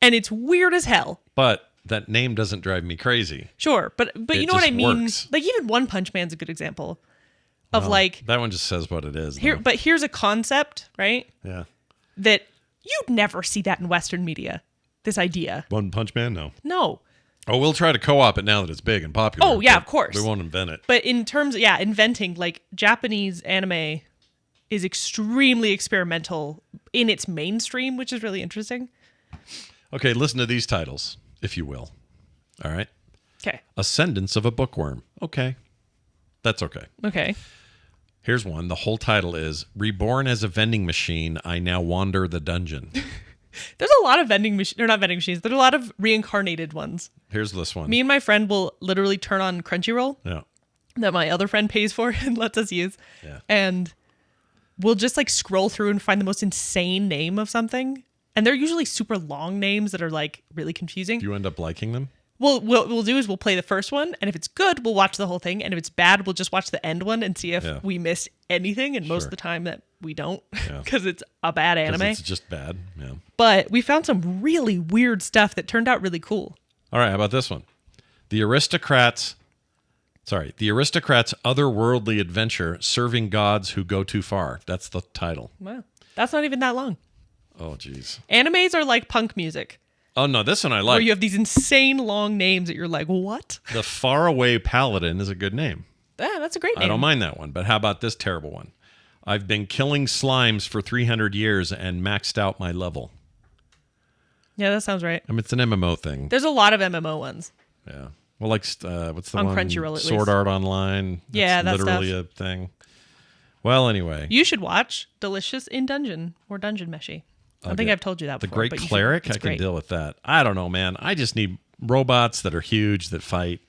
And it's weird as hell. But that name doesn't drive me crazy. Sure, but you know what I mean? Works. Like even One Punch Man's a good example of like that one just says what it is. But here's a concept, right? Yeah. That you'd never see that in Western media. This idea. One Punch Man? No. Oh, we'll try to co-op it now that it's big and popular. Oh, yeah, of course. We won't invent it. But in terms of, inventing, like, Japanese anime is extremely experimental in its mainstream, which is really interesting. Okay, listen to these titles, if you will. All right? Okay. Ascendance of a Bookworm. Okay. That's okay. Okay. Here's one. The whole title is Reborn as a Vending Machine, I Now Wander the Dungeon. There's a lot of vending machines, or not vending machines, there's a lot of reincarnated ones. Here's this one. Me and my friend will literally turn on Crunchyroll that my other friend pays for and lets us use. Yeah. And we'll just like scroll through and find the most insane name of something. And they're usually super long names that are like really confusing. Do you end up liking them? Well, what we'll do is we'll play the first one, and if it's good, we'll watch the whole thing. And if it's bad, we'll just watch the end one and see if we miss anything. And most of the time that we don't, because it's a bad anime. It's just bad, yeah. But we found some really weird stuff that turned out really cool. All right, how about this one? The Aristocrats' Otherworldly Adventure, Serving Gods Who Go Too Far. That's the title. Wow. That's not even that long. Oh, jeez. Animes are like punk music. Oh, no, this one I like. Where you have these insane long names that you're like, what? The Faraway Paladin is a good name. Yeah, that's a great name. I don't mind that one, but how about this terrible one? I've been killing slimes for 300 years and maxed out my level. Yeah, that sounds right. I mean, it's an MMO thing. There's a lot of MMO ones. Yeah. Well, like, what's the on one? Crunchyroll, at Sword least. Art Online. Yeah, that's literally a thing. Well, anyway. You should watch Delicious in Dungeon or Dungeon Meshi. I think I've told you that the before. Great Cleric, I can deal with that. I don't know, man. I just need robots that are huge that fight.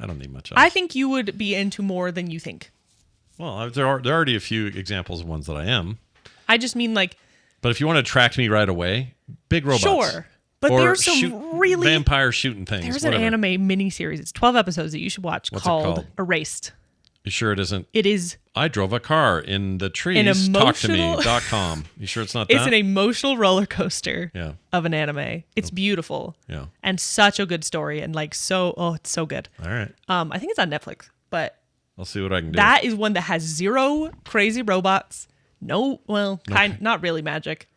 I don't need much else. I think you would be into more than you think. Well, there are already a few examples of ones that I am. I just mean like... But if you want to attract me right away, big robots. Sure. But or there's some really... vampire shooting things. There's whatever. an anime miniseries. It's 12 episodes that you should watch called Erased. You sure it isn't? It is... I drove a car in the trees. An TalkToMe.com. You sure it's not that? It's an emotional roller coaster Yeah. of an anime. It's beautiful. Yeah. And such a good story. And like so... Oh, it's so good. All right. I think it's on Netflix. But... I'll see what I can do. That is one that has zero crazy robots. No... Well, not really magic.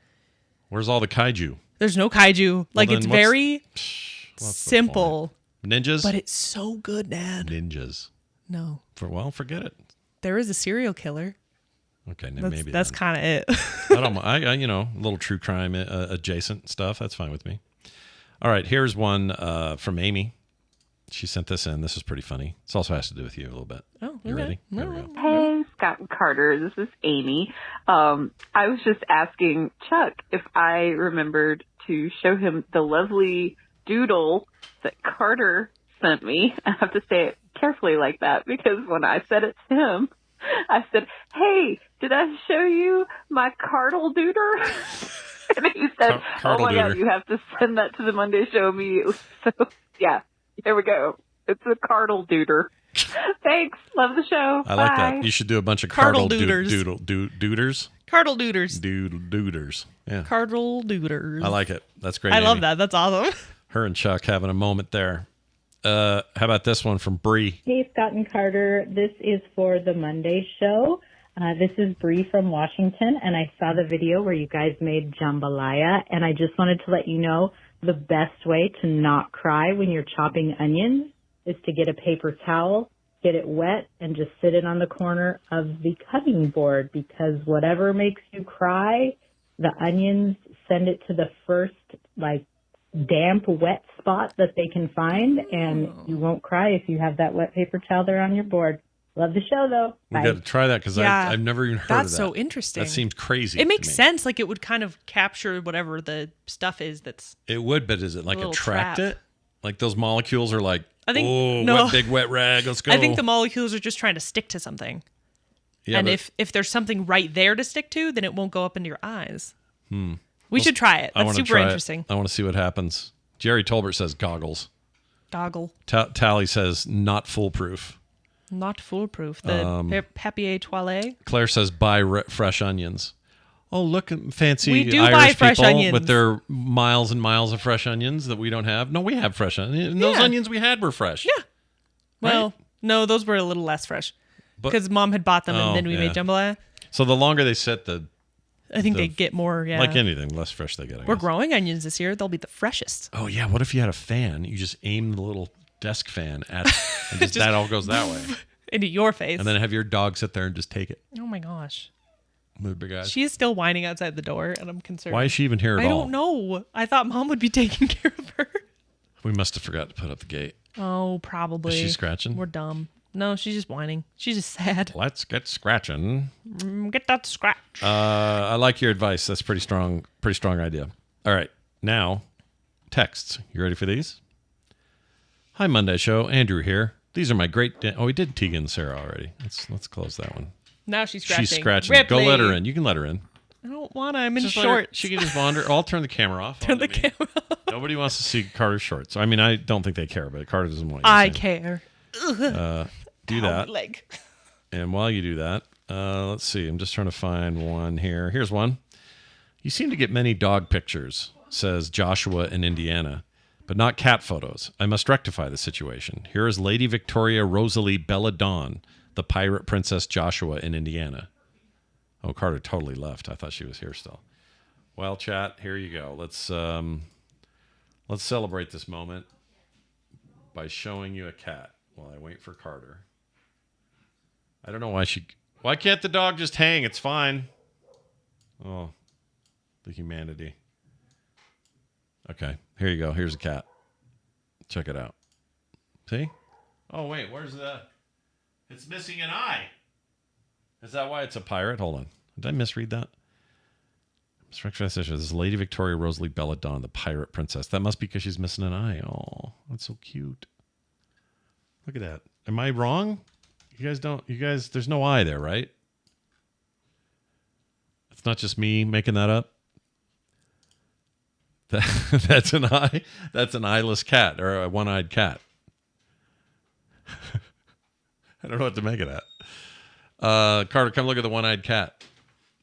Where's all the kaiju? There's no kaiju. Like, it's very what's simple. Ninjas? But it's so good, man. Ninjas. No. Forget it. There is a serial killer. Okay, That's, maybe that's kind of it. I don't. I a little true crime adjacent stuff. That's fine with me. All right, here's one from Amy. She sent this in. This is pretty funny. This also has to do with you a little bit. Oh, you okay. ready? There we go. Hey, Scott and Carter. This is Amy. I was just asking Chuck if I remembered to show him the lovely doodle that Carter sent me. I have to say it carefully like that because when I said it to him, I said, "Hey, did I show you my cardle dooder?" And he said, "Oh my God, you have to send that to the Monday show immediately." So yeah, here we go. It's a cardle dooder. Thanks. Love the show. I like Bye. that. You should do a bunch of Cardle cardle dooders. dooders. Cardle dooders. Dooders. Yeah. Cardle dooders. I like it. That's great. I love Amy. that. That's awesome. Her and Chuck having a moment there. How about this one from Bree? Hey, Scott and Carter. This is for the Monday show. This is Bree from Washington, and I saw the video where you guys made jambalaya, and I just wanted to let you know the best way to not cry when you're chopping onions is to get a paper towel, get it wet, and just sit it on the corner of the cutting board because whatever makes you cry, the onions send it to the first, damp, wet spot that they can find, and you won't cry if you have that wet paper towel there on your board. Love the show, though. We Bye. got to try that because Yeah. I've never even heard That's of that. so interesting. That seems crazy. It makes to me. sense. Like it would kind of capture whatever the stuff is that's. It would, but is it like little attract trap. it? Like those molecules are like, I think oh, big wet rag. Let's go. I think the molecules are just trying to stick to something. Yeah, and but if there's something right there to stick to, then it won't go up into your eyes. We should try it. I That's wanna super try it. interesting. I want to see what happens. Jerry Tolbert says goggles. Goggle. Tally says not foolproof. Not foolproof. The papier toilette. Claire says buy fresh onions. Oh, look at fancy We do Irish buy fresh people onions. with their miles and miles of fresh onions that we don't have. No, we have fresh onions. And those Yeah. onions we had were fresh. Yeah. Well, Right? no, those were a little less fresh But- because Mom had bought them Oh, and then we yeah. made jambalaya. So the longer they sit, I think they get more. Yeah. like anything, less fresh they get. I We're guess. growing onions this year. They'll be the freshest. Oh yeah, what if you had a fan? You just aim the little desk fan at, and just that all goes that way, Into your face. and then have your dog sit there and just take it. oh my gosh. The big eyes. She is still whining outside the door and I'm concerned. Why is she even here at I all? don't know. I thought Mom would be taking care of her. We must have forgot to put up the gate. Oh, probably. Is she scratching? We're dumb. No, she's just whining. She's just sad. Let's get scratching. Get that scratch. I like your advice. That's pretty strong idea. All right, now texts. You ready for these? Hi, Monday show. Andrew here. These are my great. We did Tegan and Sarah already. Let's close that one. Now she's scratching. She's scratching. Ripley. Go let her in. You can let her in. I don't want to. I'm in Just let her- shorts. She can just wander. I'll turn the camera off. Turn the onto me. camera off. Nobody wants to see Carter's shorts. I mean, I don't think they care, but Carter doesn't want you to I see them. care. Do that. Leg. And while you do that, let's see. I'm just trying to find one here. Here's one. You seem to get many dog pictures, says Joshua in Indiana, but not cat photos. I must rectify the situation. Here is Lady Victoria Rosalie Belladonna, the pirate princess Joshua in Indiana. Oh, Carter totally left. I thought she was here still. Well, chat, here you go. Let's celebrate this moment by showing you a cat while I wait for Carter. I don't know why can't the dog just hang? It's fine. Oh, the humanity. Okay, here you go. Here's a cat. Check it out. See? Oh, wait, where's the... It's missing an eye. Is that why it's a pirate? Hold on. Did I misread that? This is Lady Victoria Rosalie Belladonna, the pirate princess. That must be because she's missing an eye. Oh, that's so cute. Look at that. Am I wrong? You guys, there's no eye there, right? It's not just me making that up. That's an eye. That's an eyeless cat or a one-eyed cat. I don't know what to make of that. Carter, come look at the one-eyed cat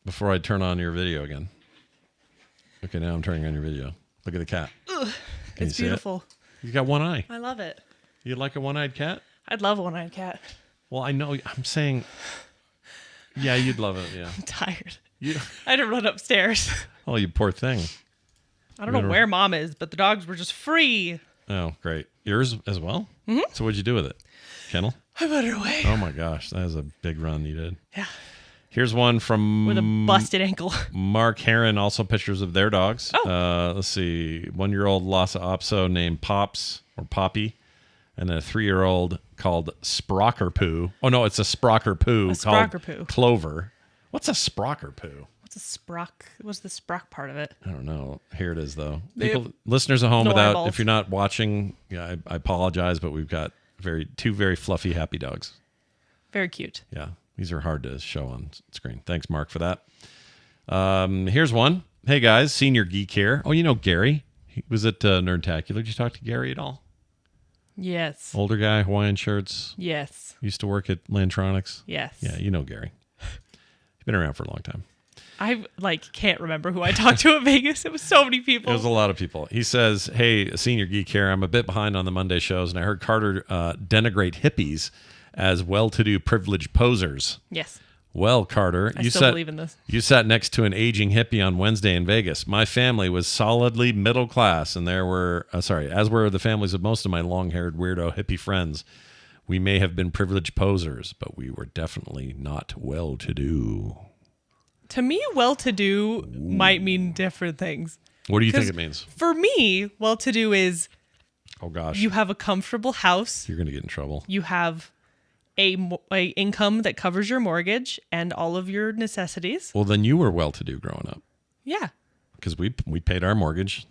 before I turn on your video again. Okay, now I'm turning on your video. Look at the cat. It's beautiful. He's got one eye. I love it. You'd like a one-eyed cat? I'd love a one-eyed cat. Well, I know. I'm saying, yeah, you'd love it. Yeah. I'm tired. You, I had to run upstairs. oh, you poor thing. I don't know where Mom is, but the dogs were just free. Oh, great. Yours as well? Mm-hmm. So what'd you do with it? Kennel? I put it away. Oh my gosh, that is a big run you did. Yeah. Here's one from With a busted ankle. Mark Heron, also pictures of their dogs. Oh. Let's see. 1-year-old Lhasa Apso named Pops or Poppy. And then a 3-year-old called Sprocker Poo. Oh, no, it's a Sprocker Poo called Sprocker Poo. Clover. What's a Sprocker Poo? What's a sprock? What's the sprock part of it? I don't know. Here it is, though. Listeners at home, if you're not watching, I apologize, but we've got two very fluffy, happy dogs. Very cute. Yeah, these are hard to show on screen. Thanks, Mark, for that. Here's one. Hey, guys, Senior Geek here. Oh, you know Gary. He was at Nerdtacular. Did you talk to Gary at all? Yes. Older guy, Hawaiian shirts. Yes. Used to work at Lantronix. Yes. Yeah, you know Gary. He's been around for a long time. I can't remember who I talked to at Vegas. It was so many people. It was a lot of people. He says, hey, Senior Geek here. I'm a bit behind on the Monday shows, and I heard Carter denigrate hippies as well-to-do privileged posers. Yes. Well, Carter, I still believe in this. You sat next to an aging hippie on Wednesday in Vegas. My family was solidly middle class, and there were, as were the families of most of my long-haired weirdo hippie friends. We may have been privileged posers, but we were definitely not well-to-do. To me, well-to-do might mean different things. What do you think it means? For me, well-to-do is, oh gosh, you have a comfortable house. You're going to get in trouble. You have a income that covers your mortgage and all of your necessities. Well, then you were well-to-do growing up. Yeah. Because we paid our mortgage.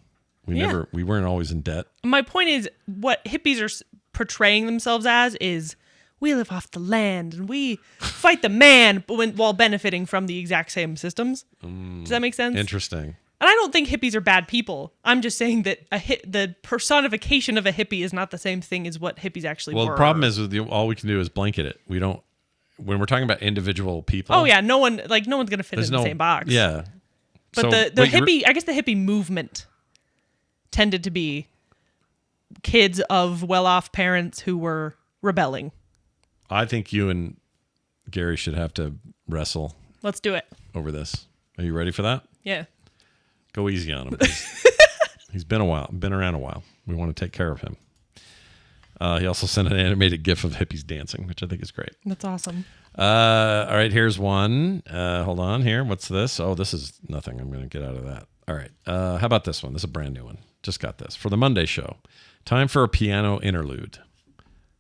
We weren't always in debt. My point is, what hippies are portraying themselves as is, we live off the land and we fight the man while benefiting from the exact same systems. Does that make sense? Interesting. And I don't think hippies are bad people. I'm just saying that the personification of a hippie is not the same thing as what hippies actually were. Well, the problem is all we can do is blanket it. We don't. When we're talking about individual people. Oh yeah, no one's gonna fit in the same box. Yeah. But so, the hippie, I guess the hippie movement tended to be kids of well-off parents who were rebelling. I think you and Gary should have to wrestle. Let's do it. Over this. Are you ready for that? Yeah. Go easy on him. He's been around a while. We want to take care of him. He also sent an animated GIF of hippies dancing, which I think is great. That's awesome. All right, here's one. Hold on here. What's this? Oh, this is nothing. I'm going to get out of that. All right. How about this one? This is a brand new one. Just got this. For the Monday show. Time for a piano interlude.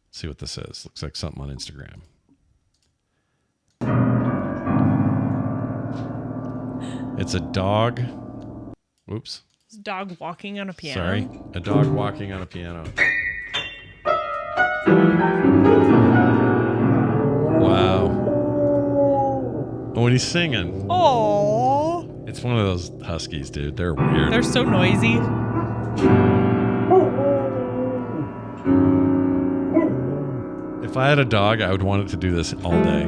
Let's see what this is. Looks like something on Instagram. It's a dog. Whoops. It's a dog walking on a piano. Sorry. A dog walking on a piano. Wow. Oh, and he's singing. Oh. It's one of those huskies, dude. They're weird. They're so noisy. If I had a dog, I would want it to do this all day.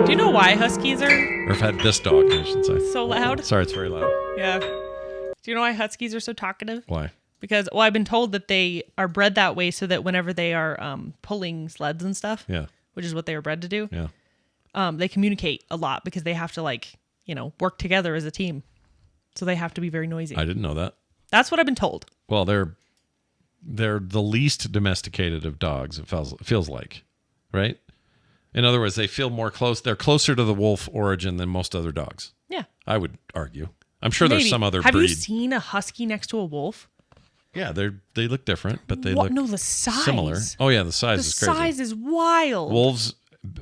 Do you know why huskies are? Or if I had this dog, I should say. So loud? Sorry, it's very loud. Yeah. Do you know why huskies are so talkative? Why? Because, I've been told that they are bred that way so that whenever they are pulling sleds and stuff, which is what they were bred to do, they communicate a lot because they have to, work together as a team. So they have to be very noisy. I didn't know that. That's what I've been told. Well, they're the least domesticated of dogs, it feels like, right? In other words, they feel more close. They're closer to the wolf origin than most other dogs. Yeah. I would argue. I'm sure there's some other breed. Have you seen a husky next to a wolf? Yeah, they look different, but they look the size. Similar. Oh yeah, the size is crazy. The size is wild. Wolves,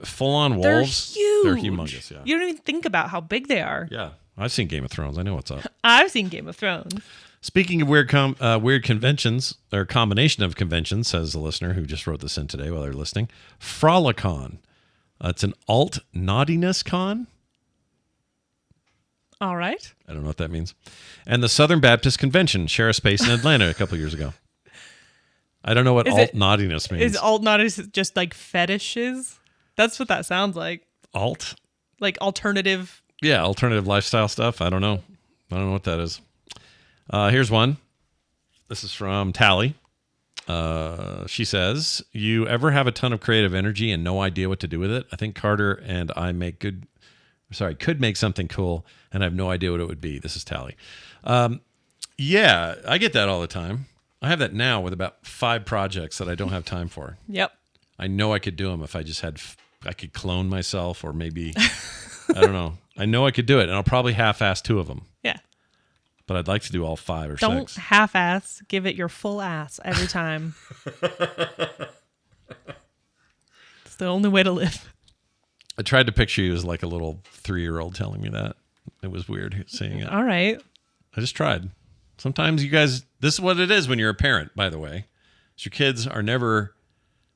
full-on wolves. They're huge. They're humongous, yeah. You don't even think about how big they are. Yeah. I've seen Game of Thrones. I know what's up. I've seen Game of Thrones. Speaking of weird conventions, or combination of conventions, says the listener who just wrote this in today while they're listening, Frolicon. It's an alt naughtiness con. All right. I don't know what that means. And the Southern Baptist Convention share a space in Atlanta a couple years ago. I don't know what alt naughtiness means. Is alt naughtiness just like fetishes? That's what that sounds like. Alt? Like alternative. Yeah, alternative lifestyle stuff. I don't know. I don't know what that is. Here's one. This is from Tally. She says, you ever have a ton of creative energy and no idea what to do with it? I think Carter and I could make something cool and I have no idea what it would be. This is Tally. Yeah, I get that all the time. I have that now with about 5 projects that I don't have time for. Yep. I know I could do them if I just had, I could clone myself or maybe, I don't know. I know I could do it, and I'll probably half-ass 2 of them. Yeah. But I'd like to do all 5 or Don't 6. half-ass. Give it your full ass every time. It's the only way to live. I tried to picture you as like a little 3-year-old telling me that. It was weird seeing it. All right. I just tried. Sometimes you guys, this is what it is when you're a parent, by the way. Your kids are never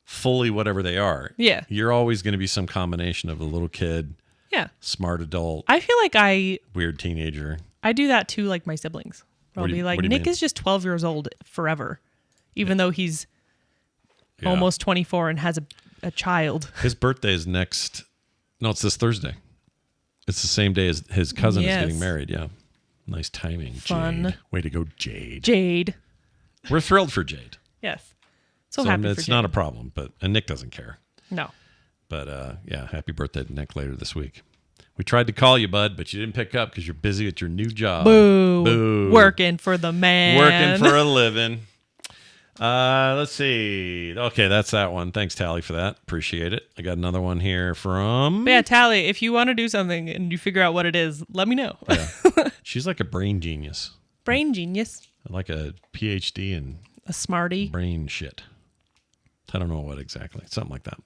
fully whatever they are. Yeah. You're always going to be some combination of a little kid, Yeah. smart adult, I feel like weird teenager. I do that too, like my siblings. I'll What do you- be like, what do you Nick mean? is just 12 years old forever, even though he's Yeah. almost 24 and has a child. His birthday is next. No, it's this Thursday. It's the same day as his cousin is Yes. getting married. Yeah. Nice timing. Fun. Jade. Way to go, Jade. Jade. We're thrilled for Jade. Yes. So happy for it's Jade. not a problem, and Nick doesn't care. No. But yeah, happy birthday to Nick later this week. We tried to call you, bud, but you didn't pick up because you're busy at your new job. Boo. Boo. Working for the man. Working for a living. Let's see. Okay, that's that one. Thanks, Tally, for that. Appreciate it. I got another one here from... But yeah, Tally, if you want to do something and you figure out what it is, let me know. Yeah. She's like a brain genius. Brain genius. Like a PhD in A smarty. brain shit. I don't know what exactly. Something like that.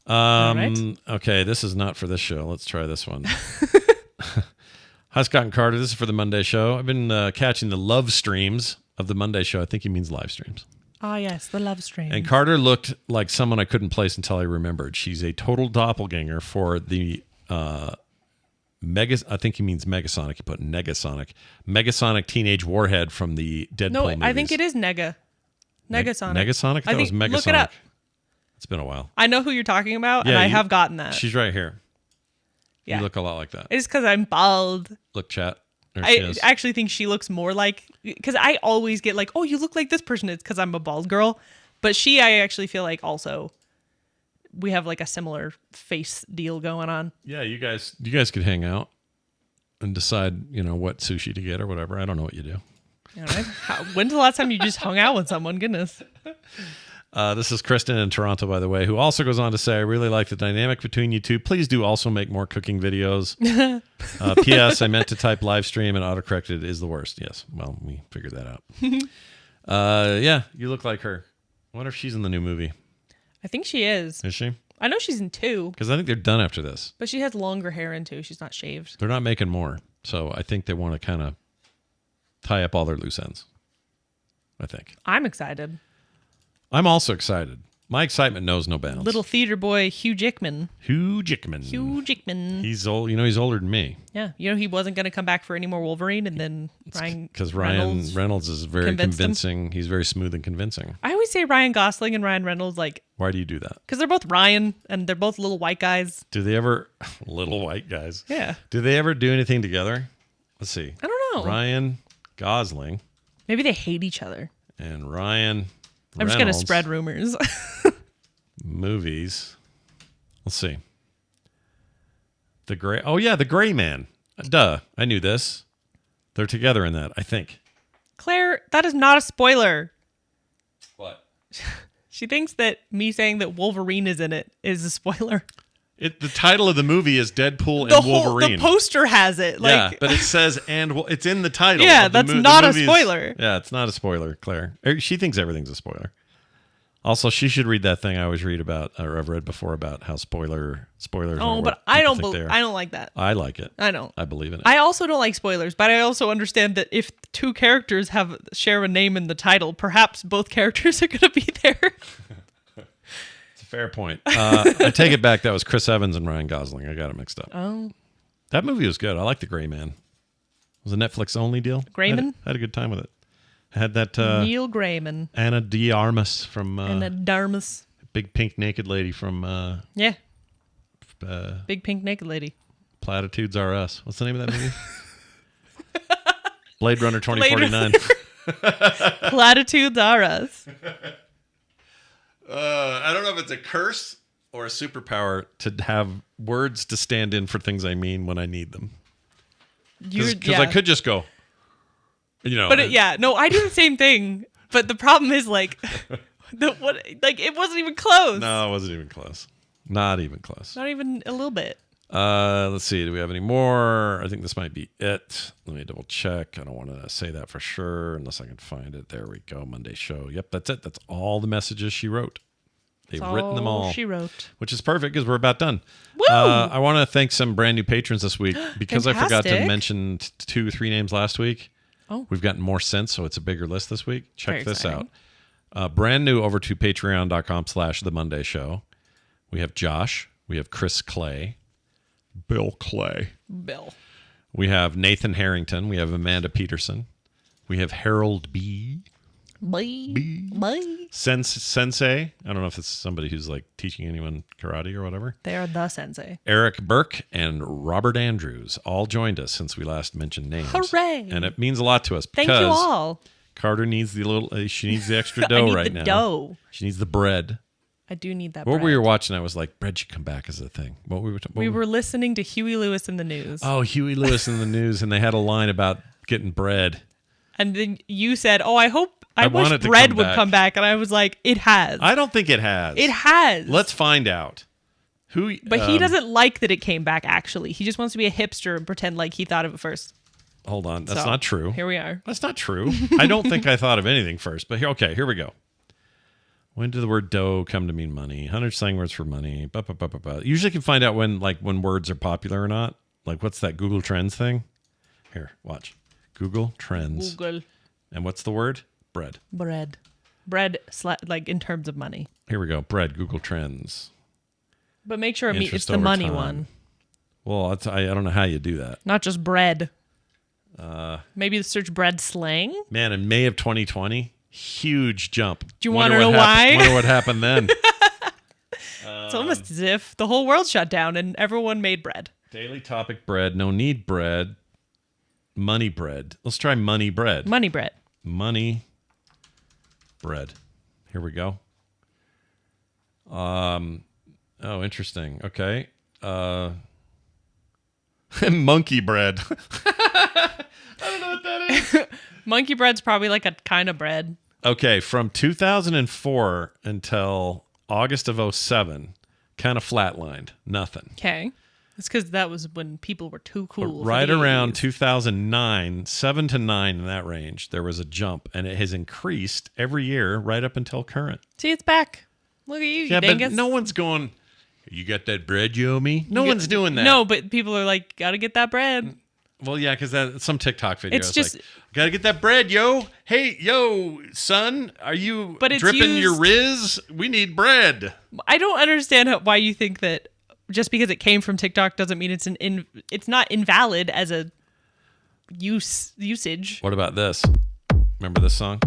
All right. Okay, this is not for this show. Let's try this one. Hi, Scott and Carter. This is for the Monday show. I've been catching the love streams of the Monday show. I think he means live streams. Ah, yes, the love stream. And Carter looked like someone I couldn't place until I remembered. She's a total doppelganger for the I think he means Megasonic. He put Negasonic. Megasonic Teenage Warhead from the Deadpool No, movies. I think it is Negasonic. Negasonic? I thought it was Megasonic. Look it up. It's been a while. I know who you're talking about, and Yeah, I have gotten that. She's right here. Yeah. You look a lot like that. It's because I'm bald. Look, chat. There she I is. actually think she looks more like, because I always get like, oh, you look like this person. It's because I'm a bald girl. But I actually feel like also we have like a similar face deal going on. Yeah, you guys could hang out and decide, what sushi to get or whatever. I don't know what you do. All right. When's the last time you just hung out with someone? Goodness. This is Kristen in Toronto, by the way, who also goes on to say, I really like the dynamic between you two. Please do also make more cooking videos. P.S. I meant to type live stream and autocorrected is the worst. Yes. Well, we figured that out. Yeah, you look like her. I wonder if she's in the new movie. I think she is. Is she? I know she's in 2. Because I think they're done after this. But she has longer hair in 2. She's not shaved. They're not making more. So I think they want to kind of tie up all their loose ends. I think. I'm excited. I'm also excited. My excitement knows no bounds. Little theater boy Hugh Jackman. Hugh Jackman. He's old. He's older than me. Yeah. He wasn't going to come back for any more Wolverine, and then Because Ryan Reynolds is very convincing. He's very smooth and convincing. I always say Ryan Gosling and Ryan Reynolds, like... Why do you do that? Because they're both Ryan, and they're both little white guys. Do they ever... little white guys. Yeah. Do they ever do anything together? Let's see. I don't know. Ryan Gosling. Maybe they hate each other. And Ryan I'm Reynolds. just going to spread rumors. Movies. Let's see. The Gray Man. Duh. I knew this. They're together in that, I think. Claire, that is not a spoiler. What? She thinks that me saying that Wolverine is in it is a spoiler. The title of the movie is Deadpool and Wolverine. The poster has it. Yeah, but it says it's in the title. Yeah, of the that's not the a movie spoiler. Yeah, it's not a spoiler, Claire. She thinks everything's a spoiler. Also, she should read that thing I always read about, or I've read before about how spoilers. Oh, but I don't like that. I like it. I don't. I believe in it. I also don't like spoilers, but I also understand that if 2 characters share a name in the title, perhaps both characters are going to be there. It's a fair point. I take it back. That was Chris Evans and Ryan Gosling. I got it mixed up. Oh. That movie was good. I like The Gray Man. It was a Netflix only deal. Grayman? Had a good time with it. Had that Neil Grayman. Anna de Armas from Anna Darmus. Big Pink Naked Lady from Yeah. Big Pink Naked Lady. Platitudes Are Us. What's the name of that movie? Blade Runner 2049. Platitudes Are Us. I don't know if it's a curse or a superpower to have words to stand in for things I mean when I need them. Because I could just go, But I do the same thing. But the problem is like it wasn't even close. No, it wasn't even close. Not even close. Not even a little bit. Let's see. Do we have any more? I think this might be it. Let me double check. I don't want to say that for sure unless I can find it. There we go. Monday show. Yep, that's it. That's all the messages she wrote. They've written them all. She wrote. Which is perfect because we're about done. Woo! I want to thank some brand new patrons this week because I forgot to Fantastic. mention 2-3 names last week. Oh. We've gotten more since, so it's a bigger list this week. Check Very this exciting. out. Brand new over to patreon.com/The Monday Show. We have Josh. We have Chris Clay. Bill Clay. Bill. We have Nathan Harrington. We have Amanda Peterson. We have Harold B. Bye. Sensei. I don't know if it's somebody who's like teaching anyone karate or whatever. They are the sensei. Eric Burke and Robert Andrews all joined us since we last mentioned names. Hooray! And it means a lot to us Thank because you all. Carter needs she needs the extra I dough need right the now. dough. She needs the bread. I do need that What bread. we were watching, I was like, bread should come back as a thing. We were listening to Huey Lewis in the news. Oh, Huey Lewis in the news, and they had a line about getting bread. And then you said, I want wish it to bread come would back. come back. And I was like, it has. I don't think it has. It has. Let's find out. But he doesn't like that it came back, actually. He just wants to be a hipster and pretend like he thought of it first. Hold on. That's So, not true. Here we are. That's not true. I don't think I thought of anything first. But here we go. When did the word dough come to mean money? 100 slang words for money. Usually you can find out when words are popular or not. Like, what's that Google Trends thing? Here, watch. Google Trends. Google. And what's the word? Bread. Bread, like in terms of money. Here we go. Bread, Google Trends. But make sure it's Interest the over money time. one, Well, I don't know how you do that. not just bread. Maybe search bread slang. Man, in May of 2020, huge jump. Do you want to know why? Wonder what happened then. It's almost as if the whole world shut down and everyone made bread. Daily topic bread. No need bread. Money bread. Let's try money bread. Money bread. Money bread. Here we go. Oh, interesting. Okay. Monkey bread. I don't know what that is. Monkey bread's probably like a kind of bread. Okay, from 2004 until August of 2007, kind of flatlined. Nothing. Okay. It's because that was when people were too cool. But right around 80s. 2009, 7 to 9 in that range, there was a jump, and it has increased every year right up until current. See, it's back. Look at you, Yeah, you but dingus. no one's going, you got that bread you owe me? No one's doing that. No, but people are like, gotta get that bread. Well, yeah, because that's some TikTok video. It's just- like, gotta get that bread, yo. Hey, yo, son, are you But it's dripping your used- Riz? We need bread. I don't understand why you think that just because it came from TikTok doesn't mean it's not invalid as a usage. What about this? Remember this song?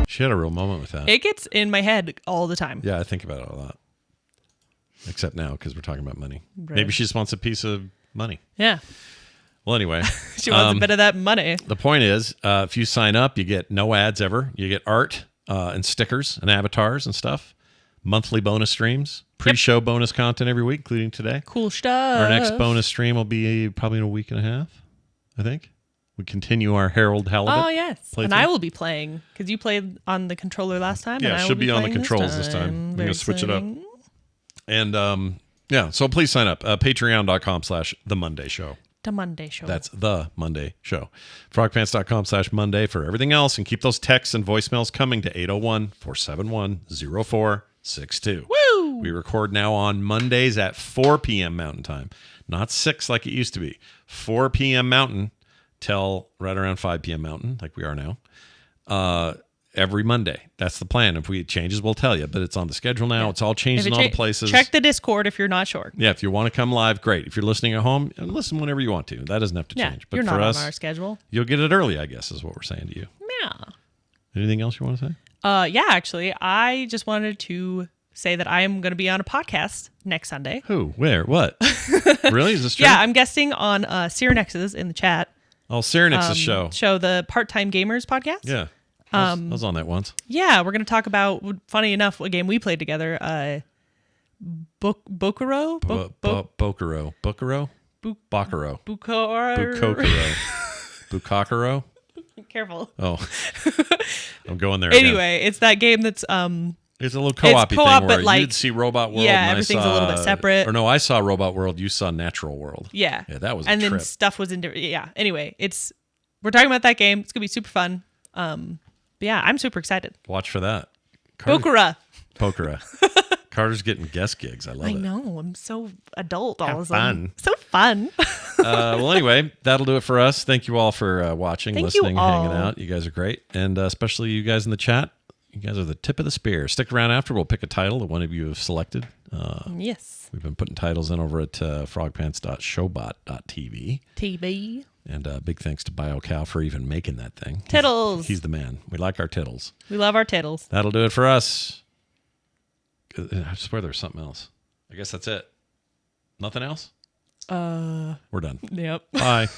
She had a real moment with that. It gets in my head all the time. Yeah, I think about it a lot. Except now, because we're talking about money. Bread. Maybe she just wants a piece of money. Yeah. Well, anyway. She wants a bit of that money. The point is, if you sign up, you get no ads ever. You get art and stickers and avatars and stuff. Monthly bonus streams. Pre-show bonus content every week, including today. Cool stuff. Our next bonus stream will be probably in a week and a half, I think. We continue our Harold Halibut. Oh, yes. And playthrough. I will be playing because you played on the controller last time. Yeah, and I she'll will be on the playing controls this time. I'm Very going to switch it up. exciting. And yeah, so please sign up. Patreon.com/The Monday Show. The Monday Show. That's The Monday Show. Frogpants.com/Monday for everything else. And keep those texts and voicemails coming to 801-471-0462. Woo! We record now on Mondays at 4 p.m. Mountain Time. Not 6 like it used to be. 4 p.m. Mountain till right around 5 p.m. Mountain, like we are now. Every Monday. That's the plan. If we changes, we'll tell you. But it's on the schedule now. Yeah. It's all changed in all the places. Check the Discord if you're not sure. Yeah, if you want to come live, great. If you're listening at home, listen whenever you want to. That doesn't have to Yeah, change. But you're for not us, on our schedule. you'll get it early, I guess, is what we're saying to you. Yeah. Anything else you want to say? Yeah, actually, I just wanted to say that I am going to be on a podcast next Sunday. Who? Where? What? Really? Is this true? Yeah, I'm guesting on Cyrenex's in the chat. Oh, Cyrenix's show. The Part-Time Gamers podcast. Yeah. I was on that once. Yeah, we're going to talk about, funny enough, a game we played together, Bokuro? Bokuro. Bokuro? Bokuro. Bukaro. Bukakaro? Careful. Oh. I'm going there Anyway, it's that game that's it's a little co-op thing where but like, you'd see Robot World yeah, and everything's I saw, a little bit separate. Or no, I saw Robot World, you saw Natural World. Yeah. Yeah, that was a and trip. then stuff was in different. Yeah. Anyway, we're talking about that game. It's gonna be super fun. But yeah, I'm super excited. Watch for that. Bokura. Carter's getting guest gigs. I love it. I know. I'm so adult all Have of a sudden. fun. So fun. Well, anyway, that'll do it for us. Thank you all for watching, listening, hanging out. You guys are great. And especially you guys in the chat. You guys are the tip of the spear. Stick around after. We'll pick a title that one of you have selected. Yes. We've been putting titles in over at frogpants.showbot.tv. TV. And big thanks to BioCow for even making that thing. Tittles. He's the man. We like our tittles. We love our tittles. That'll do it for us. I swear there's something else. I guess that's it. Nothing else? We're done. Yep. Bye.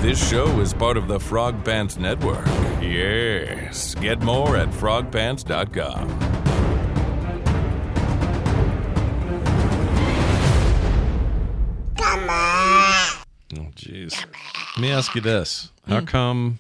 This show is part of the Frog Pants Network. Yes. Get more at frogpants.com. Oh, jeez. Let me ask you this. How come